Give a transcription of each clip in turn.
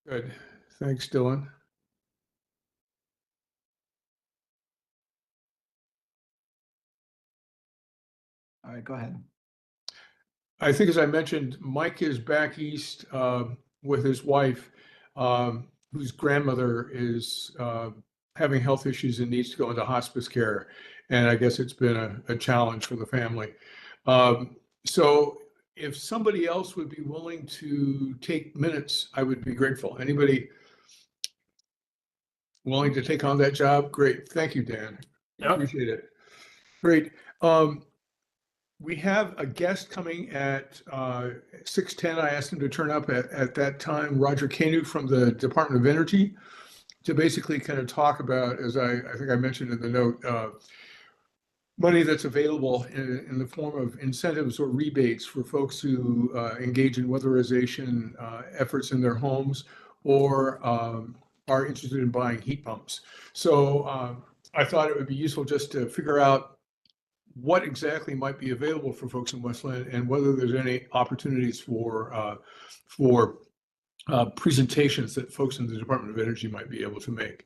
Good. Thanks, Dylan. All right, go ahead. I think, as I mentioned, Mike is back east with his wife, whose grandmother is having health issues and needs to go into hospice care. And I guess it's been a challenge for the family. So if somebody else would be willing to take minutes, I would be grateful. Anybody willing to take on that job? Great. Thank you, Dan. Yep. Appreciate it. Great. We have a guest coming at 6:10. I asked him to turn up at that time, Roger Kanu from the Department of Energy, to basically kind of talk about, as I think I mentioned in the note, money that's available in the form of incentives or rebates for folks who engage in weatherization efforts in their homes or are interested in buying heat pumps. So I thought it would be useful just to figure out what exactly might be available for folks in West Linn and whether there's any opportunities for presentations that folks in the Department of Energy might be able to make.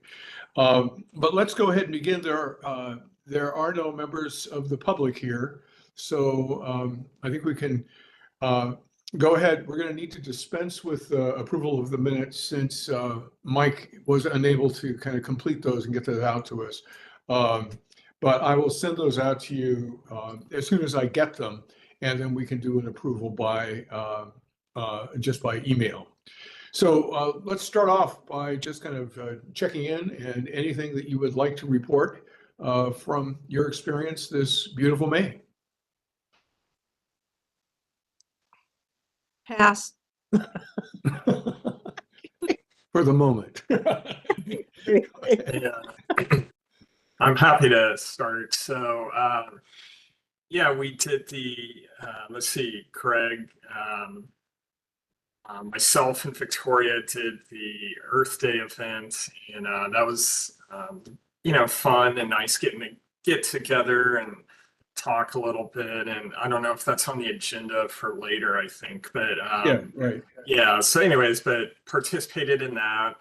But let's go ahead and begin. There are no members of the public here, so I think we can go ahead. We're going to need to dispense with approval of the minutes since Mike was unable to kind of complete those and get that out to us. But I will send those out to you as soon as I get them, and then we can do an approval by just by email. So let's start off by just kind of checking in and anything that you would like to report from your experience this beautiful May. Pass. For the moment. Yeah. I'm happy to start. So, yeah, we did the, let's see, Craig, myself and Victoria did the Earth Day event, and that was, fun and nice getting to get together and talk a little bit. And I don't know if that's on the agenda for later, I think, but Yeah, right. yeah. So anyways, but participated in that.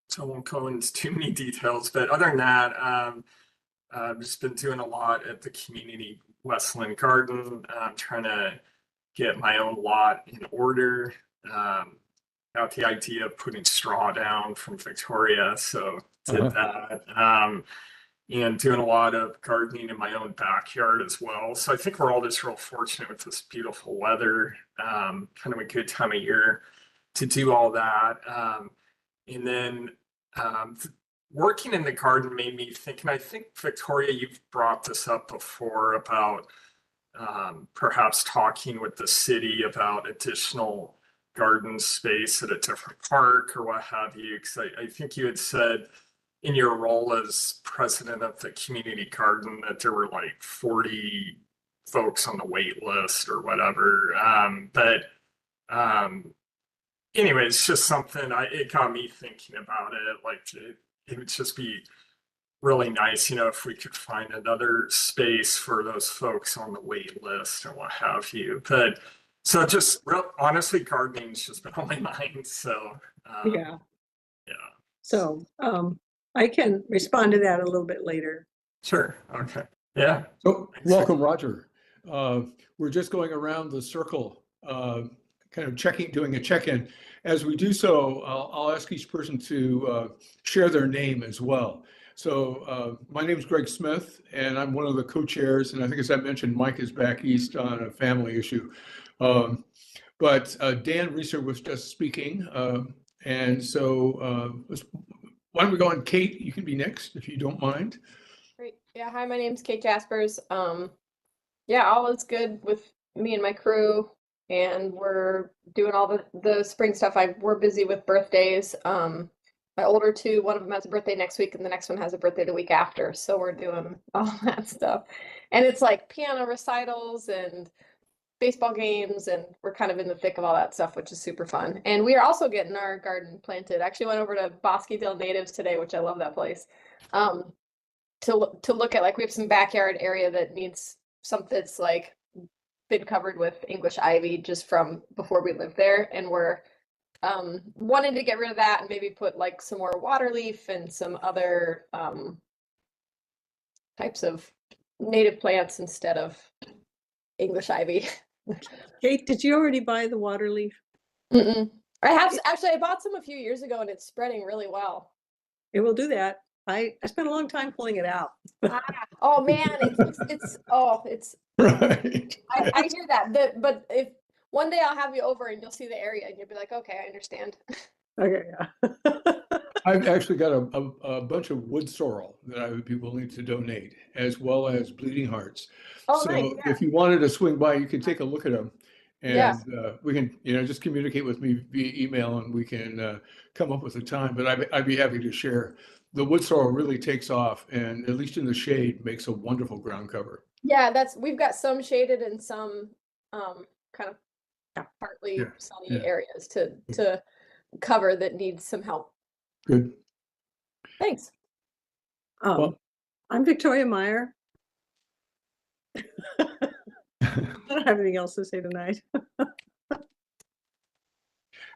So I won't go into too many details, but other than that, I've just been doing a lot at the community West Linn Garden, trying to get my own lot in order. Got the idea of putting straw down from Victoria, so did that. And doing a lot of gardening in my own backyard as well. So I think we're all just real fortunate with this beautiful weather, kind of a good time of year to do all that. And then working in the garden made me think, and I think, Victoria, you've brought this up before about perhaps talking with the city about additional garden space at a different park or what have you. Because I think you had said in your role as president of the community garden that there were like 40 folks on the wait list or whatever. Anyway, it's just something it got me thinking about it. Like it would just be really nice, if we could find another space for those folks on the wait list and what have you. But so just honestly, gardening's just been on my mind. So Yeah. yeah. So I can respond to that a little bit later. Sure. Okay. Yeah. So welcome, Roger. We're just going around the circle, kind of doing a check-in. As we do so, I'll ask each person to share their name as well. So my name is Greg Smith, and I'm one of the co-chairs. And I think, as I mentioned, Mike is back east on a family issue. But Dan Reeser was just speaking. And so why don't we go on, Kate? You can be next if you don't mind. Great. Yeah. Hi, my name's Kate Jaspers. Yeah, all is good with me and my crew, and we're doing all the spring stuff. We're busy with birthdays. My older two, one of them has a birthday next week, and the next one has a birthday the week after. So we're doing all that stuff, and it's like piano recitals and baseball games, and we're kind of in the thick of all that stuff, which is super fun. And we are also getting our garden planted. Actually went over to Bosque Del Natives today, which I love that place. To look at, like, we have some backyard area that needs something that's like been covered with English ivy just from before we lived there, and we're wanted to get rid of that and maybe put like some more water leaf and some other types of native plants instead of English ivy. Kate, did you already buy the water leaf? Mm-mm. I bought some a few years ago and it's spreading really well. It will do that. I spent a long time pulling it out. Oh man, it's Right. I hear that. But if one day I'll have you over and you'll see the area and you'll be like, okay, I understand. Okay, yeah. I've actually got a bunch of wood sorrel that I would be willing to donate, as well as bleeding hearts. Oh, So nice, yeah. if you wanted to swing by, you can take a look at them. Yeah. And we can, just communicate with me via email and we can come up with a time. But I'd be happy to share. The wood sorrel really takes off, and at least in the shade, makes a wonderful ground cover. Yeah, we've got some shaded and some kind of partly Yeah, sunny yeah. areas to cover that needs some help. Good. Thanks. Well- I'm Victoria Meyer. I don't have anything else to say tonight.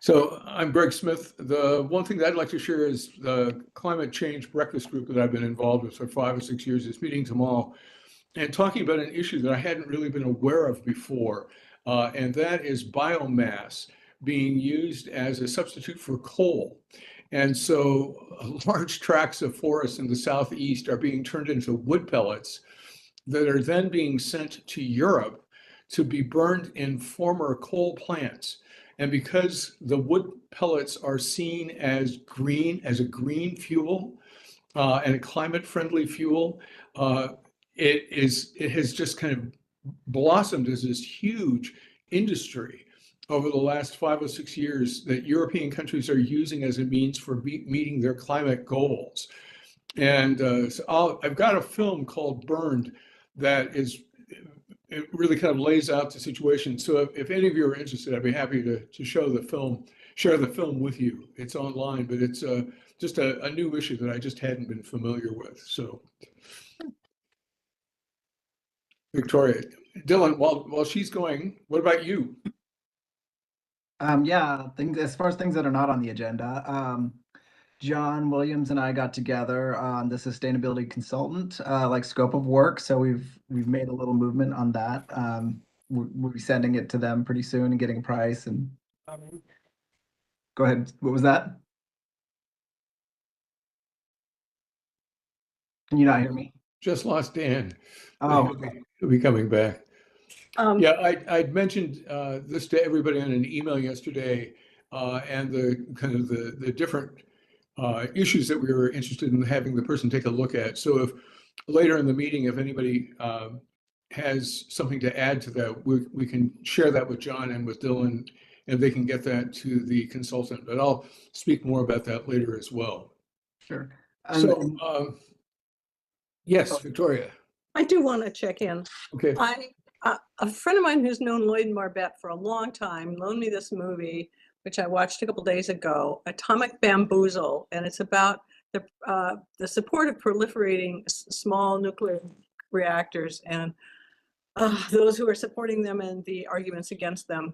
So I'm Greg Smith. The one thing that I'd like to share is the climate change breakfast group that I've been involved with for 5 or 6 years is meeting tomorrow and talking about an issue that I hadn't really been aware of before, and that is biomass being used as a substitute for coal. And so large tracts of forests in the southeast are being turned into wood pellets that are then being sent to Europe to be burned in former coal plants. And because the wood pellets are seen as a green fuel and a climate-friendly fuel, it has just kind of blossomed as this huge industry over the last 5 or 6 years that European countries are using as a means for meeting their climate goals. And so I've got a film called Burned that it really kind of lays out the situation. So if any of you are interested, I'd be happy to share the film with you. It's online, but it's just a new issue that I just hadn't been familiar with. So Victoria, Dylan, while she's going, what about you? Yeah, things as far as things that are not on the agenda. John Williams and I got together on the sustainability consultant scope of work. So we've made a little movement on that. We'll be sending it to them pretty soon and getting a price. And go ahead. What was that? Can you not hear me? Just lost Dan. Oh, He'll be coming back. Um, Yeah, I'd mentioned this to everybody on an email yesterday, and the kind of the different issues that we were interested in having the person take a look at. So if later in the meeting, if anybody has something to add to that, we can share that with John and with Dylan, and they can get that to the consultant. But I'll speak more about that later as well. sure. So, yes, Victoria. I do want to check in. Okay. A friend of mine who's known Lloyd Marbett for a long time loaned me this movie, which I watched a couple days ago, Atomic Bamboozle, and it's about the support of proliferating small nuclear reactors and those who are supporting them and the arguments against them.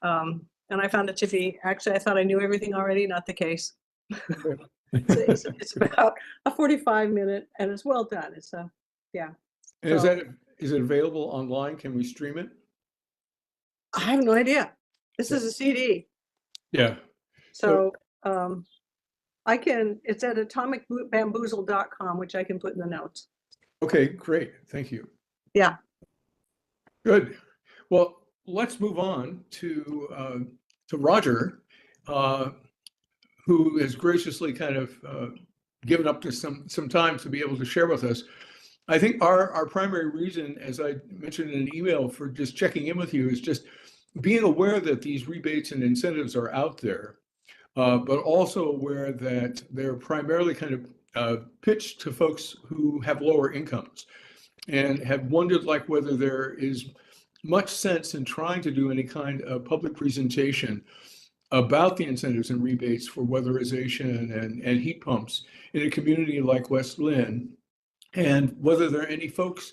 And I found it to be, actually, I thought I knew everything already, not the case. It's about a 45-minute, and it's well done. It's yeah. And is it available online? Can we stream it? I have no idea. This is a CD. Yeah. So I can, it's at atomicbamboozle.com, which I can put in the notes. Okay, great. Thank you. Yeah. Good. Well, let's move on to Roger, who has graciously kind of given up to some time to be able to share with us. I think our primary reason, as I mentioned in an email, for just checking in with you is just being aware that these rebates and incentives are out there, but also aware that they're primarily kind of pitched to folks who have lower incomes, and have wondered whether there is much sense in trying to do any kind of public presentation about the incentives and rebates for weatherization and heat pumps in a community like West Linn, and whether there are any folks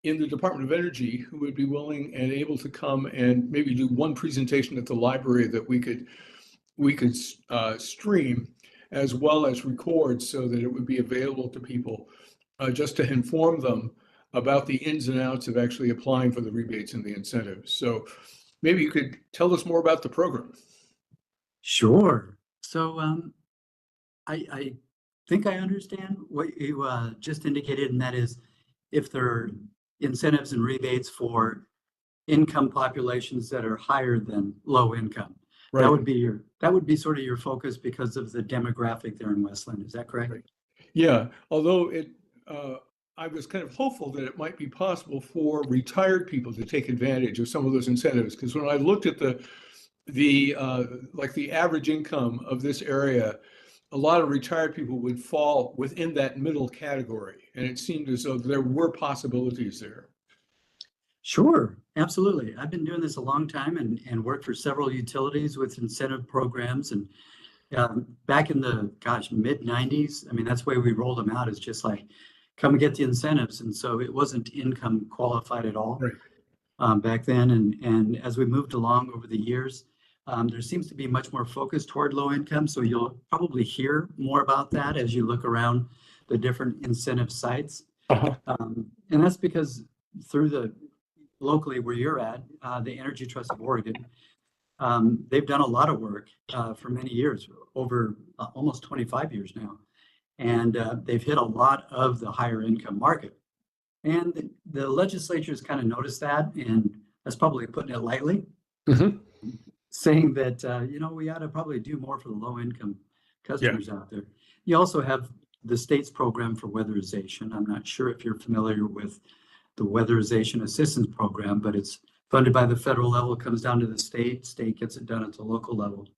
in the Department of Energy who would be willing and able to come and maybe do one presentation at the library that we could stream as well as record so that it would be available to people just to inform them about the ins and outs of actually applying for the rebates and the incentives. So maybe you could tell us more about the program. Sure. So I think I understand what you just indicated, and that is if there are incentives and rebates for income populations that are higher than low income. Right. That would be sort of your focus because of the demographic there in Westland. Is that correct? Right. Yeah, although I was kind of hopeful that it might be possible for retired people to take advantage of some of those incentives, because when I looked at the average income of this area, a lot of retired people would fall within that middle category, and it seemed as though there were possibilities there. Sure, absolutely. I've been doing this a long time and worked for several utilities with incentive programs. And back in the, mid 90s, I mean, that's the way we rolled them out, is just like, come and get the incentives. And so it wasn't income qualified at all. Right. Back then. And as we moved along over the years, there seems to be much more focus toward low income. So you'll probably hear more about that as you look around the different incentive sites. Uh-huh. And that's because through locally where you're at, the Energy Trust of Oregon, they've done a lot of work for many years, over almost 25 years now. And they've hit a lot of the higher income market. And the legislature has kind of noticed that, and that's probably putting it lightly, saying that, we ought to probably do more for the low income customers out there. You also have the state's program for weatherization. I'm not sure if you're familiar with the weatherization assistance program, but it's funded by the federal level, comes down to the state gets it done at the local level.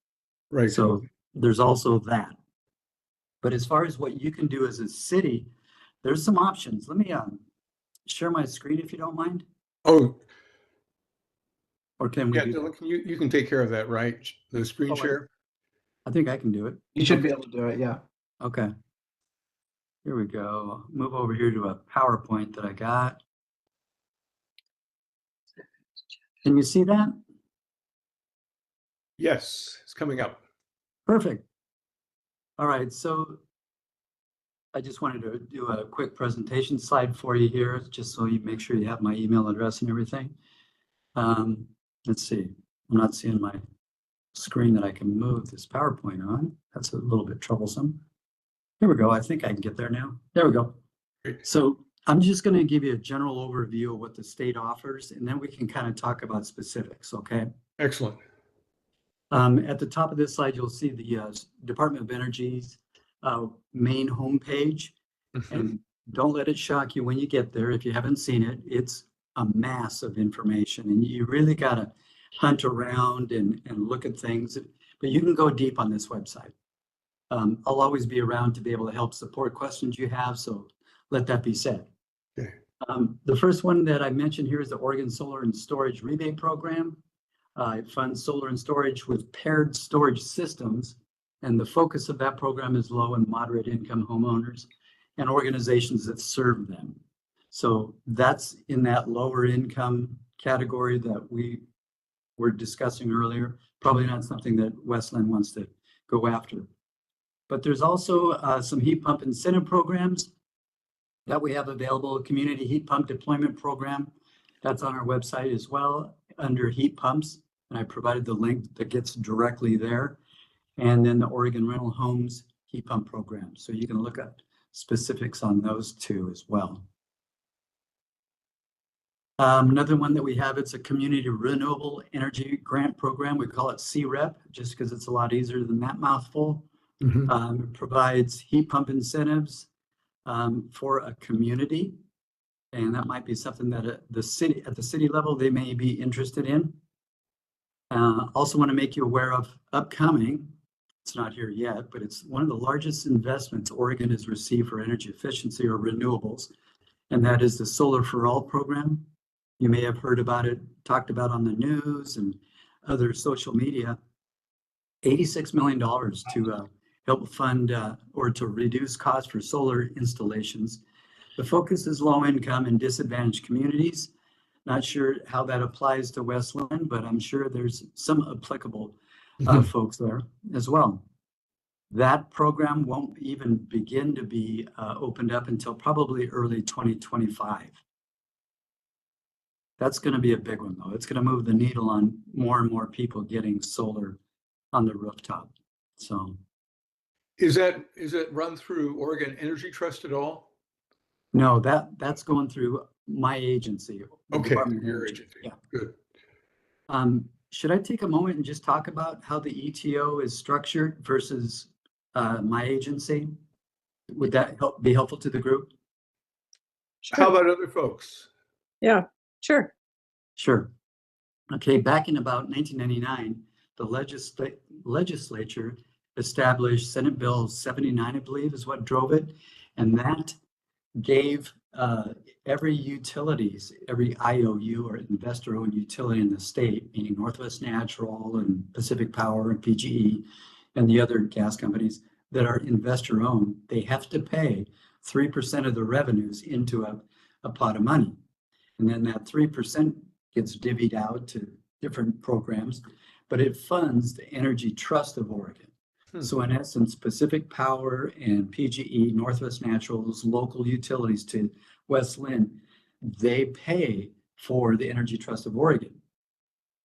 Right. So there's also that. But as far as what you can do as a city, there's some options. Let me share my screen if you don't mind. Oh, or can we? Yeah, Dylan, you can take care of that, right? The screen share. I think I can do it. You should be able to do it. Yeah. Okay. Here we go. Move over here to a PowerPoint that I got. Can you see that? Yes, it's coming up. Perfect. All right, so I just wanted to do a quick presentation slide for you here, just so you make sure you have my email address and everything. Let's see. I'm not seeing my screen that I can move this PowerPoint on. That's a little bit troublesome. Here we go. I think I can get there now. There we go. Great. So I'm just going to give you a general overview of what the state offers, and then we can kind of talk about specifics, okay? Excellent. At the top of this slide, you'll see the Department of Energy's main homepage. And don't let it shock you when you get there. If you haven't seen it, it's a mass of information, and you really got to hunt around and look at things. But you can go deep on this website. I'll always be around to be able to help support questions you have, so let that be said. Okay. The first one that I mentioned here is the Oregon Solar and Storage Rebate Program. It funds solar and storage with paired storage systems, and the focus of that program is low and moderate income homeowners and organizations that serve them. So that's in that lower income category that we were discussing earlier. Probably not something that Westland wants to go after. But there's also some heat pump incentive programs that we have available. Community Heat Pump Deployment Program, that's on our website as well under heat pumps. And I provided the link that gets directly there. And then the Oregon Rental Homes Heat Pump Program. So you can look at specifics on those two as well. Another one that we have, it's a Community Renewable Energy Grant Program. We call it CREP, just because it's a lot easier than that mouthful. It provides heat pump incentives for a community. And that might be something that at the city level, they may be interested in. Also want to make you aware of upcoming, it's not here yet, but it's one of the largest investments Oregon has received for energy efficiency or renewables, and that is the Solar for All program. You may have heard about it, talked about on the news and other social media. $86 million to help fund or to reduce costs for solar installations The focus is low income and disadvantaged communities. Not sure how that applies to West Linn, but I'm sure there's some applicable folks there as well. That program won't even begin to be opened up until probably early 2025. That's going to be a big one, though. It's going to move the needle on more and more people getting solar on the rooftop. So, Is that run through Oregon Energy Trust at all? no, that's going through my agency. the Okay, Department of your Energy. agency. Yeah. Good. Should I take a moment and just talk about how the ETO is structured versus my agency? Would that be helpful to the group? How about other folks? Yeah, sure. Sure. Okay, back in about 1999, the legislature established Senate Bill 79, I believe, is what drove it. And that gave every utilities, every IOU or investor-owned utility in the state, meaning Northwest Natural and Pacific Power and PGE and the other gas companies that are investor-owned, they have to pay 3% of the revenues into a pot of money. And then that 3% gets divvied out to different programs, but it funds the Energy Trust of Oregon. So in essence, Pacific Power and PGE, Northwest Natural's local utilities to West Linn, they pay for the Energy Trust of Oregon.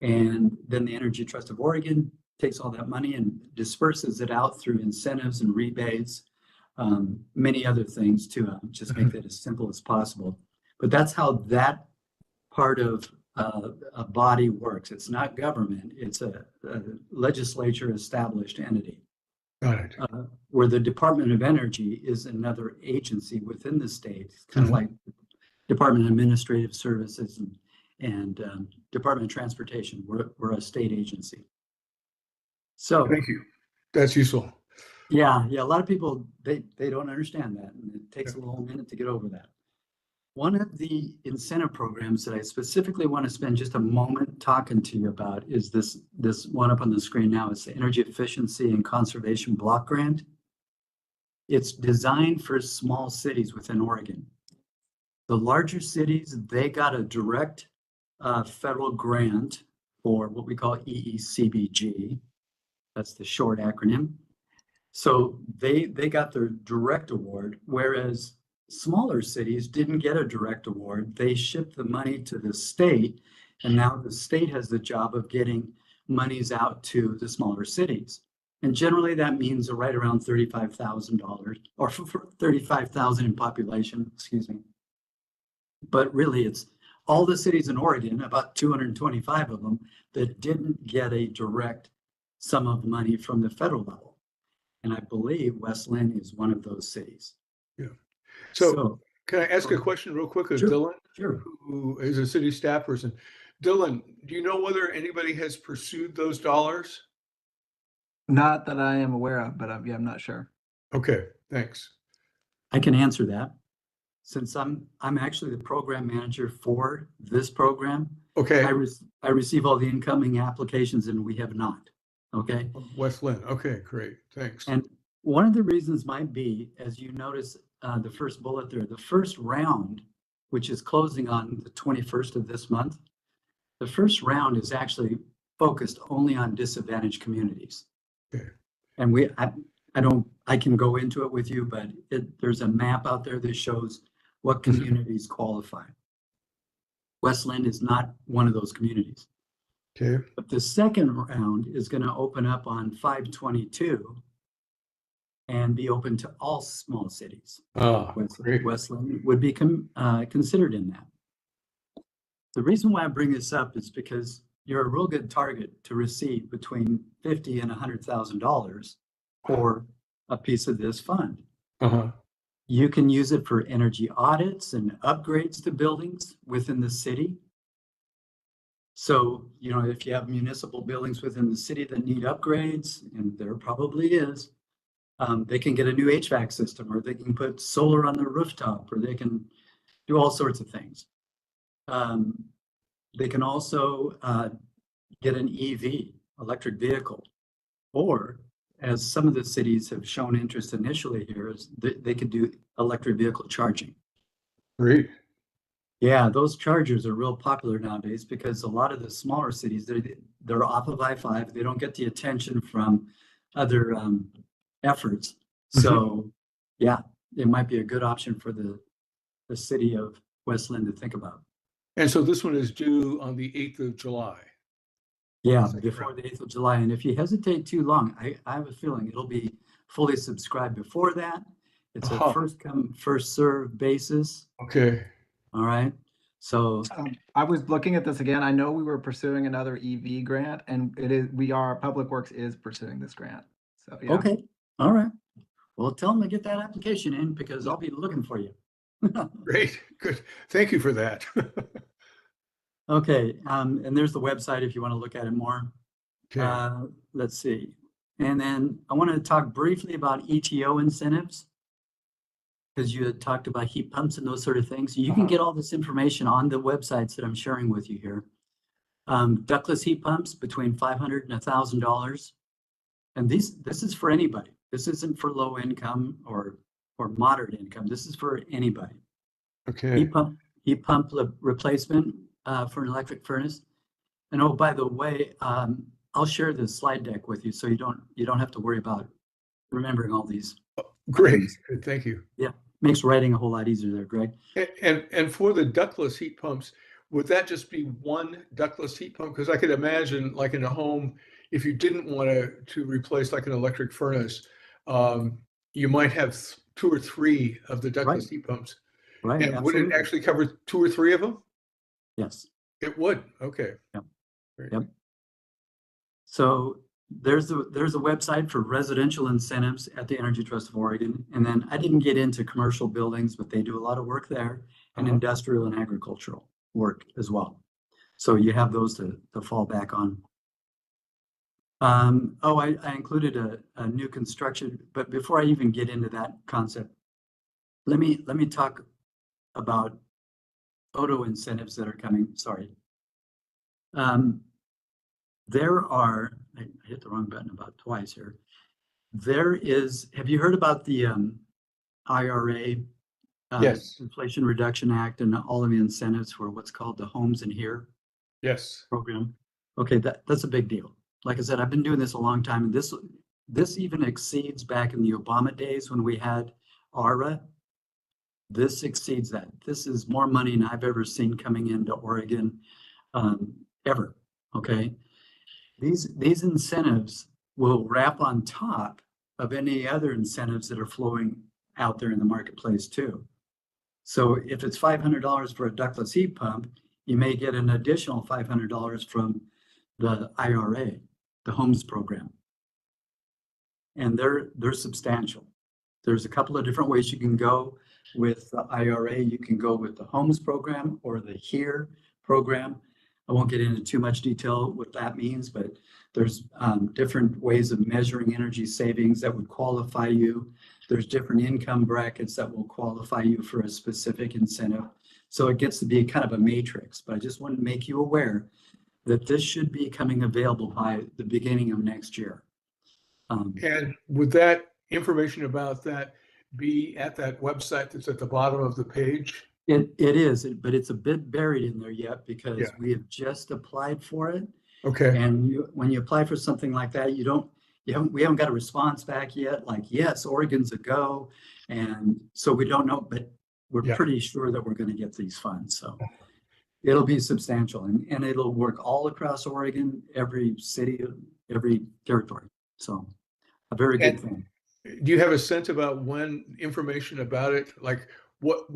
And then the Energy Trust of Oregon takes all that money and disperses it out through incentives and rebates, many other things to just make that as simple as possible. But that's how that part of a body works. It's not government, it's a legislature established entity. Got it. Where the Department of Energy is another agency within the state, kind of like Department of Administrative Services and Department of Transportation. We're a state agency. So Thank you. That's useful. yeah, a lot of people, they don't understand that, and it takes a little minute to get over that. One of the incentive programs that I specifically want to spend just a moment talking to you about is this one up on the screen now. It's the Energy Efficiency and Conservation Block Grant. It's designed for small cities within Oregon. The larger cities, they got a direct federal grant for what we call EECBG. That's the short acronym. So they got their direct award, whereas smaller cities didn't get a direct award. They shipped the money to the state, and now the state has the job of getting monies out to the smaller cities. And generally that means right around $35,000 or for 35,000 in population, excuse me. But really it's all the cities in Oregon, about 225 of them, that didn't get a direct sum of money from the federal level. And I believe West Linn is one of those cities. Yeah. So can I ask a question real quick of Sure. Dylan, Sure. who is a city staff person? Dylan, do you know whether anybody has pursued those dollars? Not that I am aware of, but yeah, I'm not sure. Okay, thanks. I can answer that. Since I'm actually the program manager for this program, Okay, I receive all the incoming applications and we have not. Okay. West Linn. Okay, great. Thanks. And one of the reasons might be, as you notice the first bullet there, the first round, which is closing on the 21st of this month, the first round is actually focused only on disadvantaged communities. Okay. And I can go into it with you, but there's a map out there that shows what communities qualify. West Linn is not one of those communities. Okay. But the second round is going to open up on 5/22 and be open to all small cities. Great. West Linn would be considered in that. The reason why I bring this up is because you're a real good target to receive between $50,000 and $100,000 for a piece of this fund. You can use it for energy audits and upgrades to buildings within the city. So, if you have municipal buildings within the city that need upgrades, and there probably is, they can get a new HVAC system, or they can put solar on the rooftop, or they can do all sorts of things. They can also get an EV, electric vehicle, or as some of the cities have shown interest initially here, is they could do electric vehicle charging. Great. Yeah, those chargers are real popular nowadays because a lot of the smaller cities, they're off of I-5. They don't get the attention from other efforts. So yeah, it might be a good option for the city of West Linn to think about. And so this one is due on the 8th of July. Yeah, Second before round. the 8th of July. And if you hesitate too long, I have a feeling it'll be fully subscribed before that. It's a Uh-huh. first come, first served basis. Okay. All right. So I was looking at this again. I know we were pursuing another EV grant, and Public Works is pursuing this grant. So yeah. okay. All right. Well, tell them to get that application in because I'll be looking for you. Great. Good. Thank you for that. Okay. And there's the website if you want to look at it more. Okay. Let's see. And then I wanted to talk briefly about ETO incentives because you had talked about heat pumps and those sort of things. You can Uh-huh. get all this information on the websites that I'm sharing with you here. Ductless heat pumps between $500 and $1,000. And this is for anybody. This isn't for low income or moderate income. This is for anybody. Okay. Heat pump replacement for an electric furnace. And oh, by the way, I'll share the slide deck with you so you don't have to worry about remembering all these. Great. Good. Thank you. Yeah, makes writing a whole lot easier there, Greg. And for the ductless heat pumps, would that just be one ductless heat pump? Because I could imagine, like in a home, if you didn't want to replace like an electric furnace, you might have 2 or 3 of the ductless heat pumps. Right. And would it Absolutely. actually cover 2 or 3 of them? Yes. It would. Okay. Yep. Great. Yep. So there's a website for residential incentives at the Energy Trust of Oregon. And then I didn't get into commercial buildings, but they do a lot of work there, and Uh-huh. industrial and agricultural work as well. So you have those to fall back on. I included a new construction, but before I even get into that concept, let me talk about photo incentives that are coming. Sorry. There are, I hit the wrong button about twice here. Have you heard about the IRA, Yes. Inflation Reduction Act, and all of the incentives for what's called the Homes in Here Yes. program? Okay, that's a big deal. Like I said, I've been doing this a long time, and this even exceeds back in the Obama days when we had ARA. This exceeds that. This is more money than I've ever seen coming into Oregon, ever. Okay. These incentives will wrap on top of any other incentives that are flowing out there in the marketplace too. So if it's $500 for a ductless heat pump, you may get an additional $500 from the IRA, the homes program. And they're substantial. There's a couple of different ways you can go with the IRA. You can go with the homes program or the HERE program. I won't get into too much detail what that means, but there's different ways of measuring energy savings that would qualify you. There's different income brackets that will qualify you for a specific incentive. So it gets to be kind of a matrix, but I just want to make you aware that this should be coming available by the beginning of next year. And would that information about that be at that website that's at the bottom of the page? It is, but it's a bit buried in there yet because Yeah. we have just applied for it. Okay. And when you apply for something like that, we haven't got a response back yet. Like, yes, Oregon's a go. And so we don't know, but we're Yeah. pretty sure that we're going to get these funds. So it'll be substantial and it'll work all across Oregon, every city, every territory. So a very good thing. Do you have a sense about when information about it, like what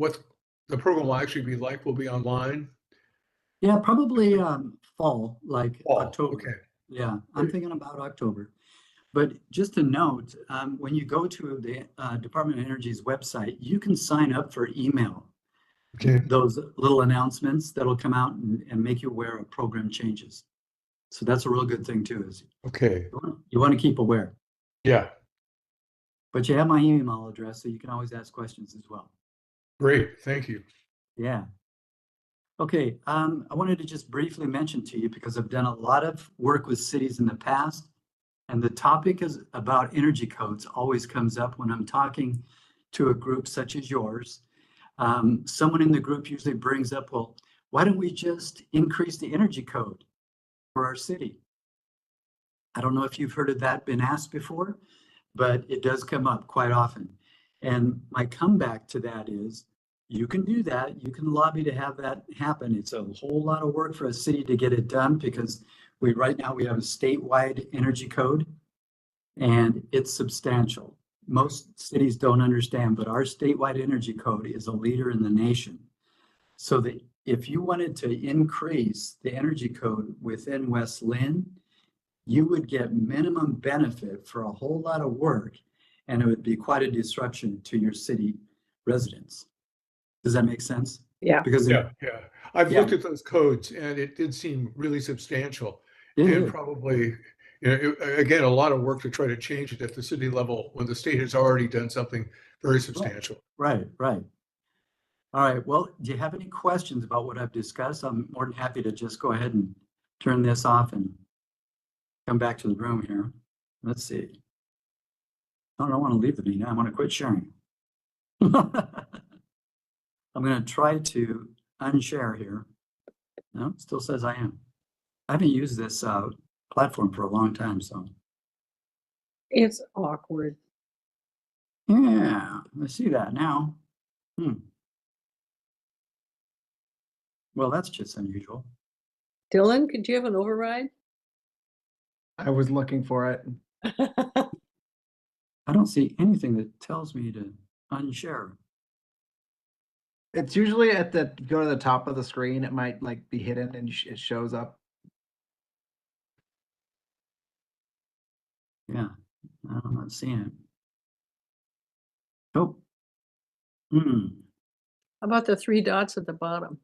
the program will actually be like, will be online? Yeah, probably fall, like Fall, October. okay. Yeah, I'm thinking about October. But just to note, when you go to the Department of Energy's website, you can sign up for email. Okay. Those little announcements that'll come out and make you aware of program changes. So that's a real good thing too, is Okay. you want to keep aware. Yeah. But you have my email address, so you can always ask questions as well. Great. Thank you. Yeah. Okay, I wanted to just briefly mention to you, because I've done a lot of work with cities in the past, and the topic is about energy codes always comes up when I'm talking to a group such as yours. Someone in the group usually brings up, well, why don't we just increase the energy code for our city? I don't know if you've heard of that been asked before, but it does come up quite often. And my comeback to that is, you can do that. You can lobby to have that happen. It's a whole lot of work for a city to get it done because right now we have a statewide energy code and it's substantial. Most cities don't understand, but our statewide energy code is a leader in the nation. So that if you wanted to increase the energy code within West Linn, you would get minimum benefit for a whole lot of work, and it would be quite a disruption to your city residents. Does that make sense? Yeah. Because Yeah. I've Yeah. looked at those codes and it did seem really substantial it and is. probably, again, a lot of work to try to change it at the city level when the state has already done something very substantial. Right. All right. Well, do you have any questions about what I've discussed? I'm more than happy to just go ahead and turn this off and come back to the room here. Let's see. I don't want to leave the meeting. I want to quit sharing. I'm going to try to unshare here. No, it still says I am. I haven't used this platform for a long time, so. It's awkward. Yeah, I see that now. Well, that's just unusual. Dylan, could you have an override? I was looking for it. I don't see anything that tells me to unshare. It's usually at the, go to the top of the screen. It might like be hidden and it shows up. Yeah, I'm not seeing it. Oh. How about the three dots at the bottom?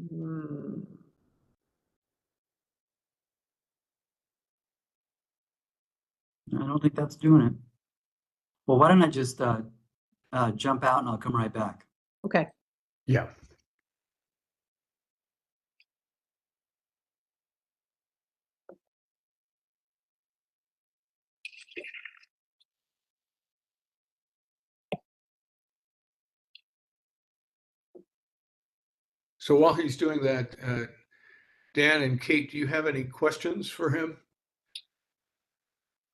I don't think that's doing it. Well, why don't I just jump out and I'll come right back. Okay. Yeah. So while he's doing that, Dan and Kate, do you have any questions for him?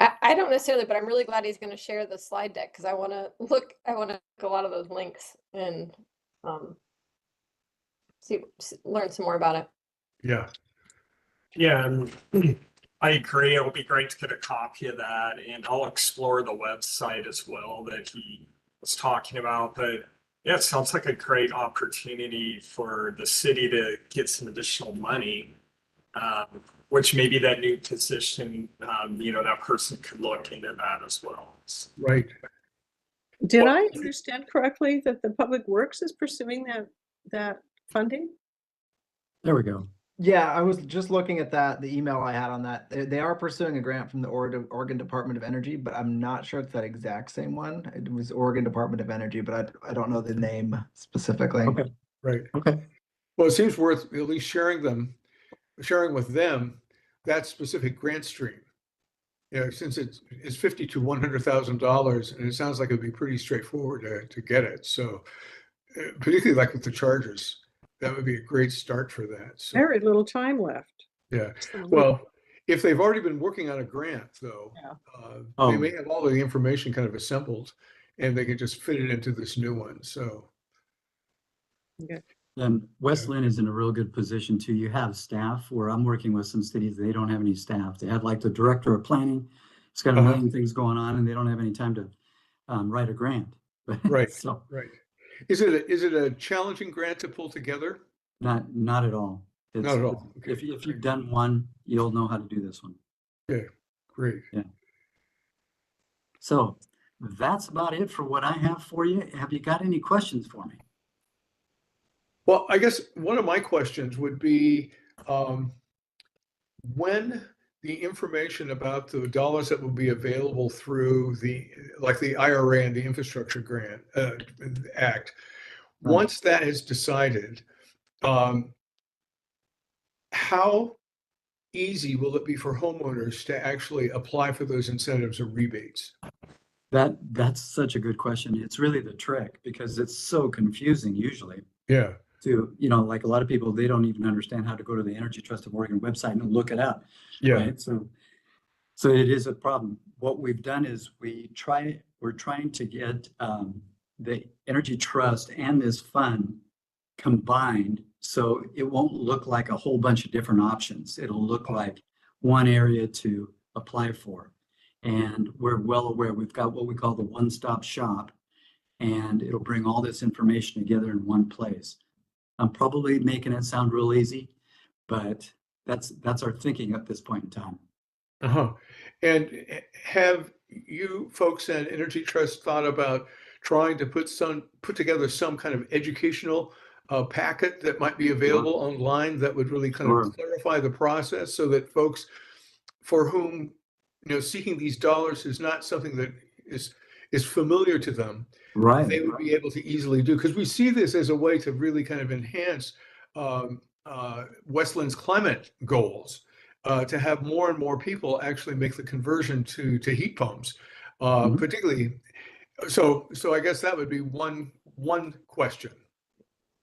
I don't necessarily, but I'm really glad he's going to share the slide deck because I want to look a lot of those links and learn some more about it. Yeah. Yeah, and I agree. It would be great to get a copy of that, and I'll explore the website as well that he was talking about. But yeah, it sounds like a great opportunity for the city to get some additional money, which maybe that new position, that person could look into that as well. Right. Did I understand correctly that the Public Works is pursuing that funding? There we go. Yeah, I was just looking at that, the email I had on that. They are pursuing a grant from the Oregon Department of Energy, but I'm not sure it's that exact same one. It was Oregon Department of Energy, but I don't know the name specifically. Okay. Right. Okay. Well, it seems worth at least sharing with them that specific grant stream. Since it's $50,000 to $100,000, and it sounds like it'd be pretty straightforward to get it. So, particularly like with the chargers, that would be a great start for that. So, Very little time left. yeah. Well, if they've already been working on a grant, though, they may have all of the information kind of assembled, and they can just fit it into this new one. So, okay. And West Linn is in a real good position too. You have staff where I'm working with some cities, they don't have any staff. They have like the director of planning. It's got a million things going on and they don't have any time to write a grant. Right. So right. Is it a challenging grant to pull together? not at all. Not at all. Okay. If you've done one, you'll know how to do this one. Yeah, great. Yeah. So that's about it for what I have for you. Have you got any questions for me? Well, I guess one of my questions would be when the information about the dollars that will be available through the IRA and the Infrastructure Grant Act, once that is decided, how easy will it be for homeowners to actually apply for those incentives or rebates? That's such a good question. It's really the trick because it's so confusing usually Yeah. to, you know, like a lot of people, they don't even understand how to go to the Energy Trust of Oregon website and look it up. Yeah. Right. So it is a problem. What we've done is we're trying to get the Energy Trust and this fund combined so it won't look like a whole bunch of different options. It'll look like one area to apply for. And we're well aware we've got what we call the one-stop shop, and it'll bring all this information together in one place. I'm probably making it sound real easy, but that's our thinking at this point in time. Uh-huh. And have you folks at Energy Trust thought about trying to put together some kind of educational packet that might be available online that would really kind of Sure. clarify the process so that folks for whom, you know, seeking these dollars is not something that is familiar to them, Right. they would be able to easily do, because we see this as a way to really kind of enhance Westland's climate goals, to have more and more people actually make the conversion to heat pumps, Mhm. particularly. So I guess that would be one question.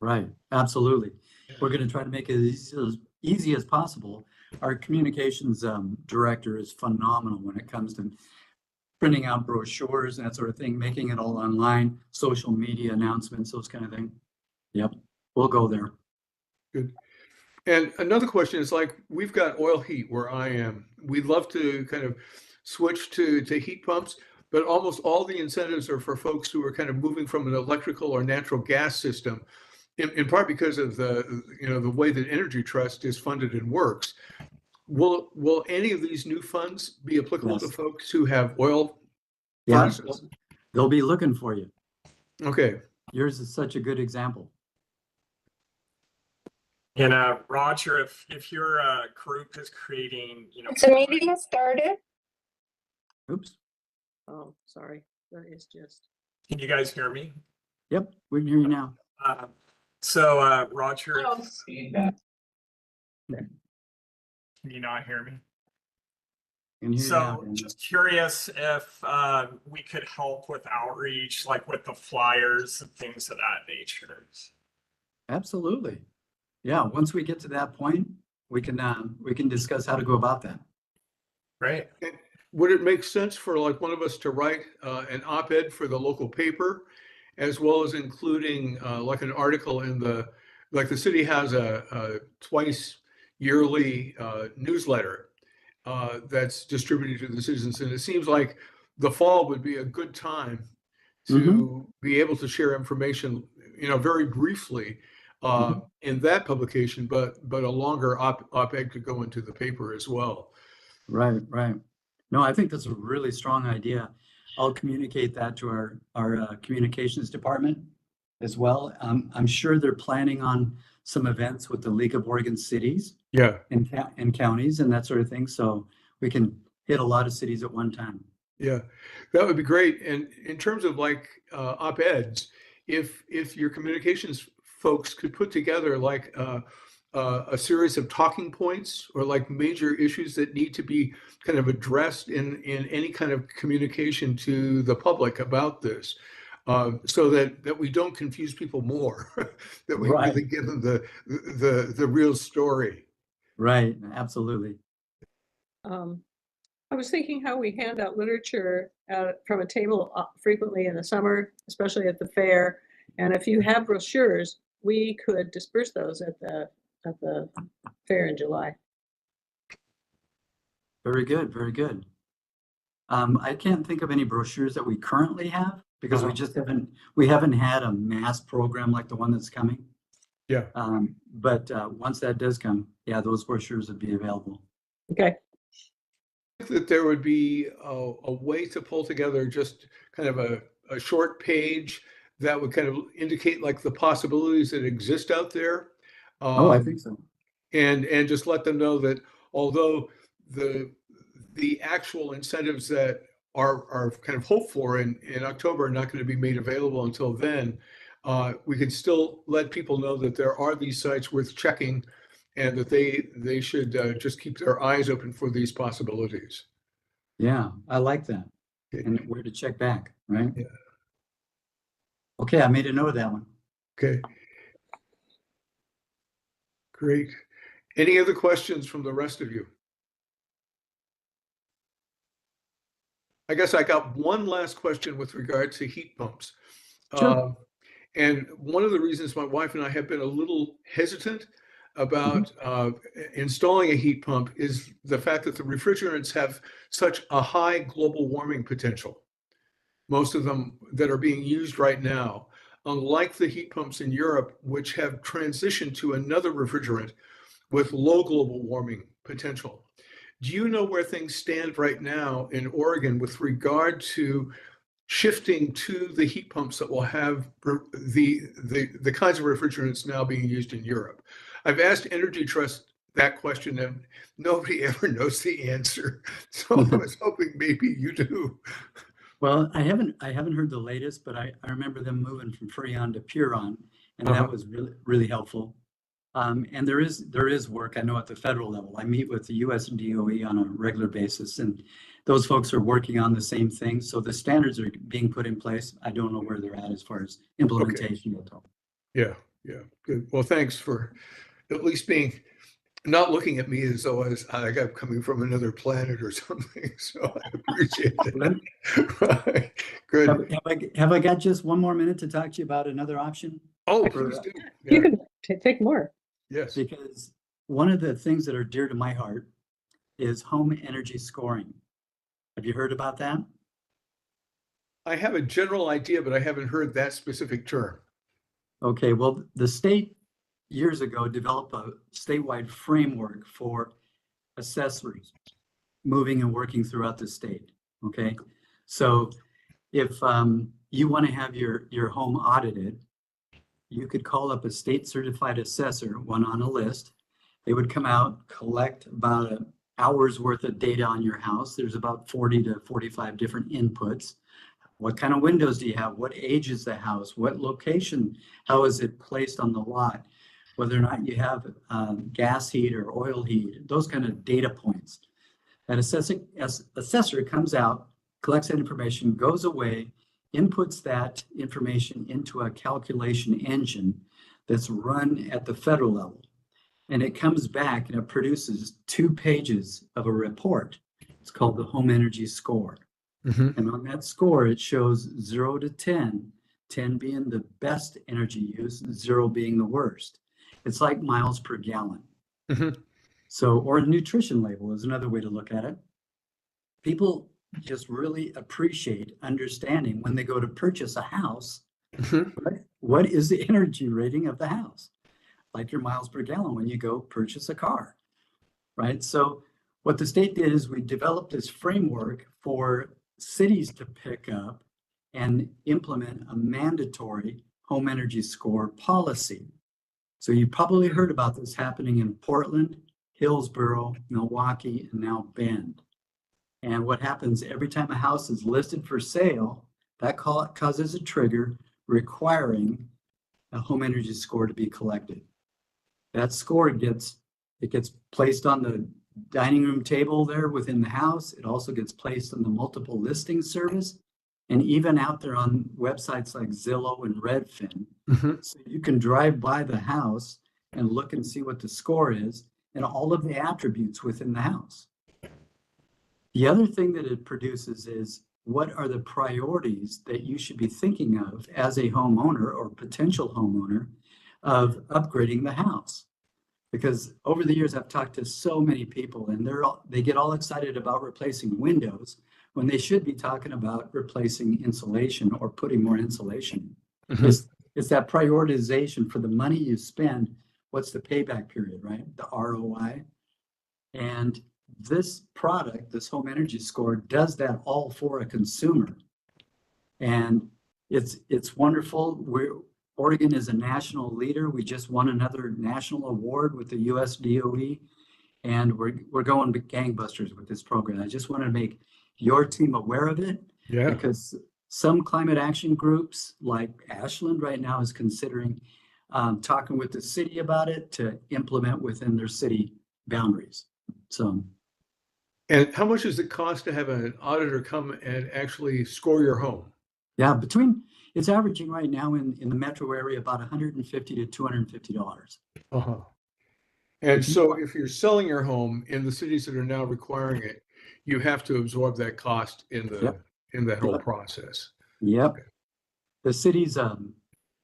Right. Absolutely. We're going to try to make it as easy as possible. Our communications director is phenomenal when it comes to printing out brochures and that sort of thing, making it all online, social media announcements, those kind of thing. Yep, we'll go there. Good. And another question is, like, we've got oil heat where I am. We'd love to kind of switch to heat pumps, but almost all the incentives are for folks who are kind of moving from an electrical or natural gas system, in part because of the, you know, the way that Energy Trust is funded and works. Will any of these new funds be applicable to Yes. folks who have oil Yeah, furnaces? they'll be looking for you. Okay. Yours is such a good example. And Roger, if your group is creating, you know, Is the meeting started? Oops. Oh, sorry. That is just. can you guys hear me? Yep, we can hear you now. Roger, Oh, feedback. can you not hear me? Can hear you now. So just curious if we could help with outreach, like with the flyers and things of that nature. Absolutely. Yeah, once we get to that point, we can discuss how to go about that. Right. Would it make sense for like one of us to write an op-ed for the local paper, as well as including like an article in like the city has a twice yearly newsletter that's distributed to the citizens, and it seems like the fall would be a good time to be able to share information, you know, very briefly in that publication, but a longer op-ed could go into the paper as well. Right, right. No, I think that's a really strong idea. I'll communicate that to our communications department as well. I'm sure they're planning on some events with the League of Oregon Cities Yeah. and counties and that sort of thing. So we can hit a lot of cities at one time. Yeah, that would be great. And in terms of like op-eds, if your communications folks could put together like a series of talking points or like major issues that need to be kind of addressed in any kind of communication to the public about this, so that we don't confuse people more, that we Right. really give them the real story. Right, absolutely. I was thinking how we hand out literature from a table frequently in the summer, especially at the fair. And if you have brochures, we could disperse those at the fair in July. Very good, very good. I can't think of any brochures that we currently have because we haven't had a mass program like the one that's coming. Yeah. But once that does come, yeah, those brochures would be available. Okay. That there would be a way to pull together just kind of a short page that would kind of indicate like the possibilities that exist out there. I think so. And just let them know that although the actual incentives that are kind of hoped for in October are not going to be made available until then, we can still let people know that there are these sites worth checking, and that they should just keep their eyes open for these possibilities. Yeah, I like that. and where to check back, right? Yeah. Okay, I made a note of that one. Okay. Great. Any other questions from the rest of you? I guess I got one last question with regard to heat pumps. Sure. And one of the reasons my wife and I have been a little hesitant about installing a heat pump is the fact that the refrigerants have such a high global warming potential. Most of them that are being used right now, unlike the heat pumps in Europe, which have transitioned to another refrigerant with low global warming potential. Do you know where things stand right now in Oregon with regard to shifting to the heat pumps that will have the kinds of refrigerants now being used in Europe? I've asked Energy Trust that question and nobody ever knows the answer. So I was hoping maybe you do. Well, I haven't heard the latest, but I remember them moving from Freon to Puron, and that was really helpful. And there is work, I know, at the federal level. I meet with the US DOE on a regular basis, and those folks are working on the same thing. So the standards are being put in place. I don't know where they're at as far as implementation. Yeah, good. Well, thanks for at least not looking at me as though I got coming from another planet or something. So I appreciate it. Right. Good. Have I got just one more minute to talk to you about another option? Oh, please do. You can take more. Yes. Because one of the things that are dear to my heart is home energy scoring. Have you heard about that? I have a general idea, but I haven't heard that specific term. Okay, well, the state years ago developed a statewide framework for assessors moving and working throughout the state. Okay, so if you want to have your home audited, you could call up a state certified assessor, one on a list. They would come out, collect about an hour's worth of data on your house. There's about 40 to 45 different inputs. What kind of windows do you have? What age is the house? What location? How is it placed on the lot? Whether or not you have gas heat or oil heat, those kind of data points. That assessor comes out, collects that information, goes away, inputs that information into a calculation engine that's run at the federal level. And it comes back and it produces 2 pages of a report. It's called the Home Energy Score. And on that score, it shows 0 to 10, 10 being the best energy use, 0 being the worst. It's like miles per gallon. So, or a nutrition label is another way to look at it. People just really appreciate understanding when they go to purchase a house, what is the energy rating of the house? Like your miles per gallon when you go purchase a car, right? So what the state did is we developed this framework for cities to pick up and implement a mandatory home energy score policy. So you probably heard about this happening in Portland, Hillsborough, Milwaukee, and now Bend. And what happens every time a house is listed for sale, that causes a trigger requiring a home energy score to be collected. That score gets placed on the dining room table there within the house. It also gets placed on the multiple listing service and even out there on websites like Zillow and Redfin. So you can drive by the house and look and see what the score is and all of the attributes within the house. The other thing that it produces is what are the priorities that you should be thinking of as a homeowner or potential homeowner of upgrading the house. Because over the years, I've talked to so many people and they get all excited about replacing windows when they should be talking about replacing insulation or putting more insulation. It's that prioritization for the money you spend. What's the payback period, right? The ROI. And this product, this home energy score, does that all for a consumer. And it's wonderful. Oregon is a national leader. We just won another national award with the US DOE, and we're going gangbusters with this program. I just wanted to make your team aware of it, because some climate action groups like Ashland right now is considering talking with the city about it to implement within their city boundaries. So And how much does it cost to have an auditor come and actually score your home? Yeah, it's averaging right now in the metro area about $150 to $250. Uh-huh. And If you- so if you're selling your home in the cities that are now requiring it, you have to absorb that cost in Yep. that whole Yep. process. Yep. The cities,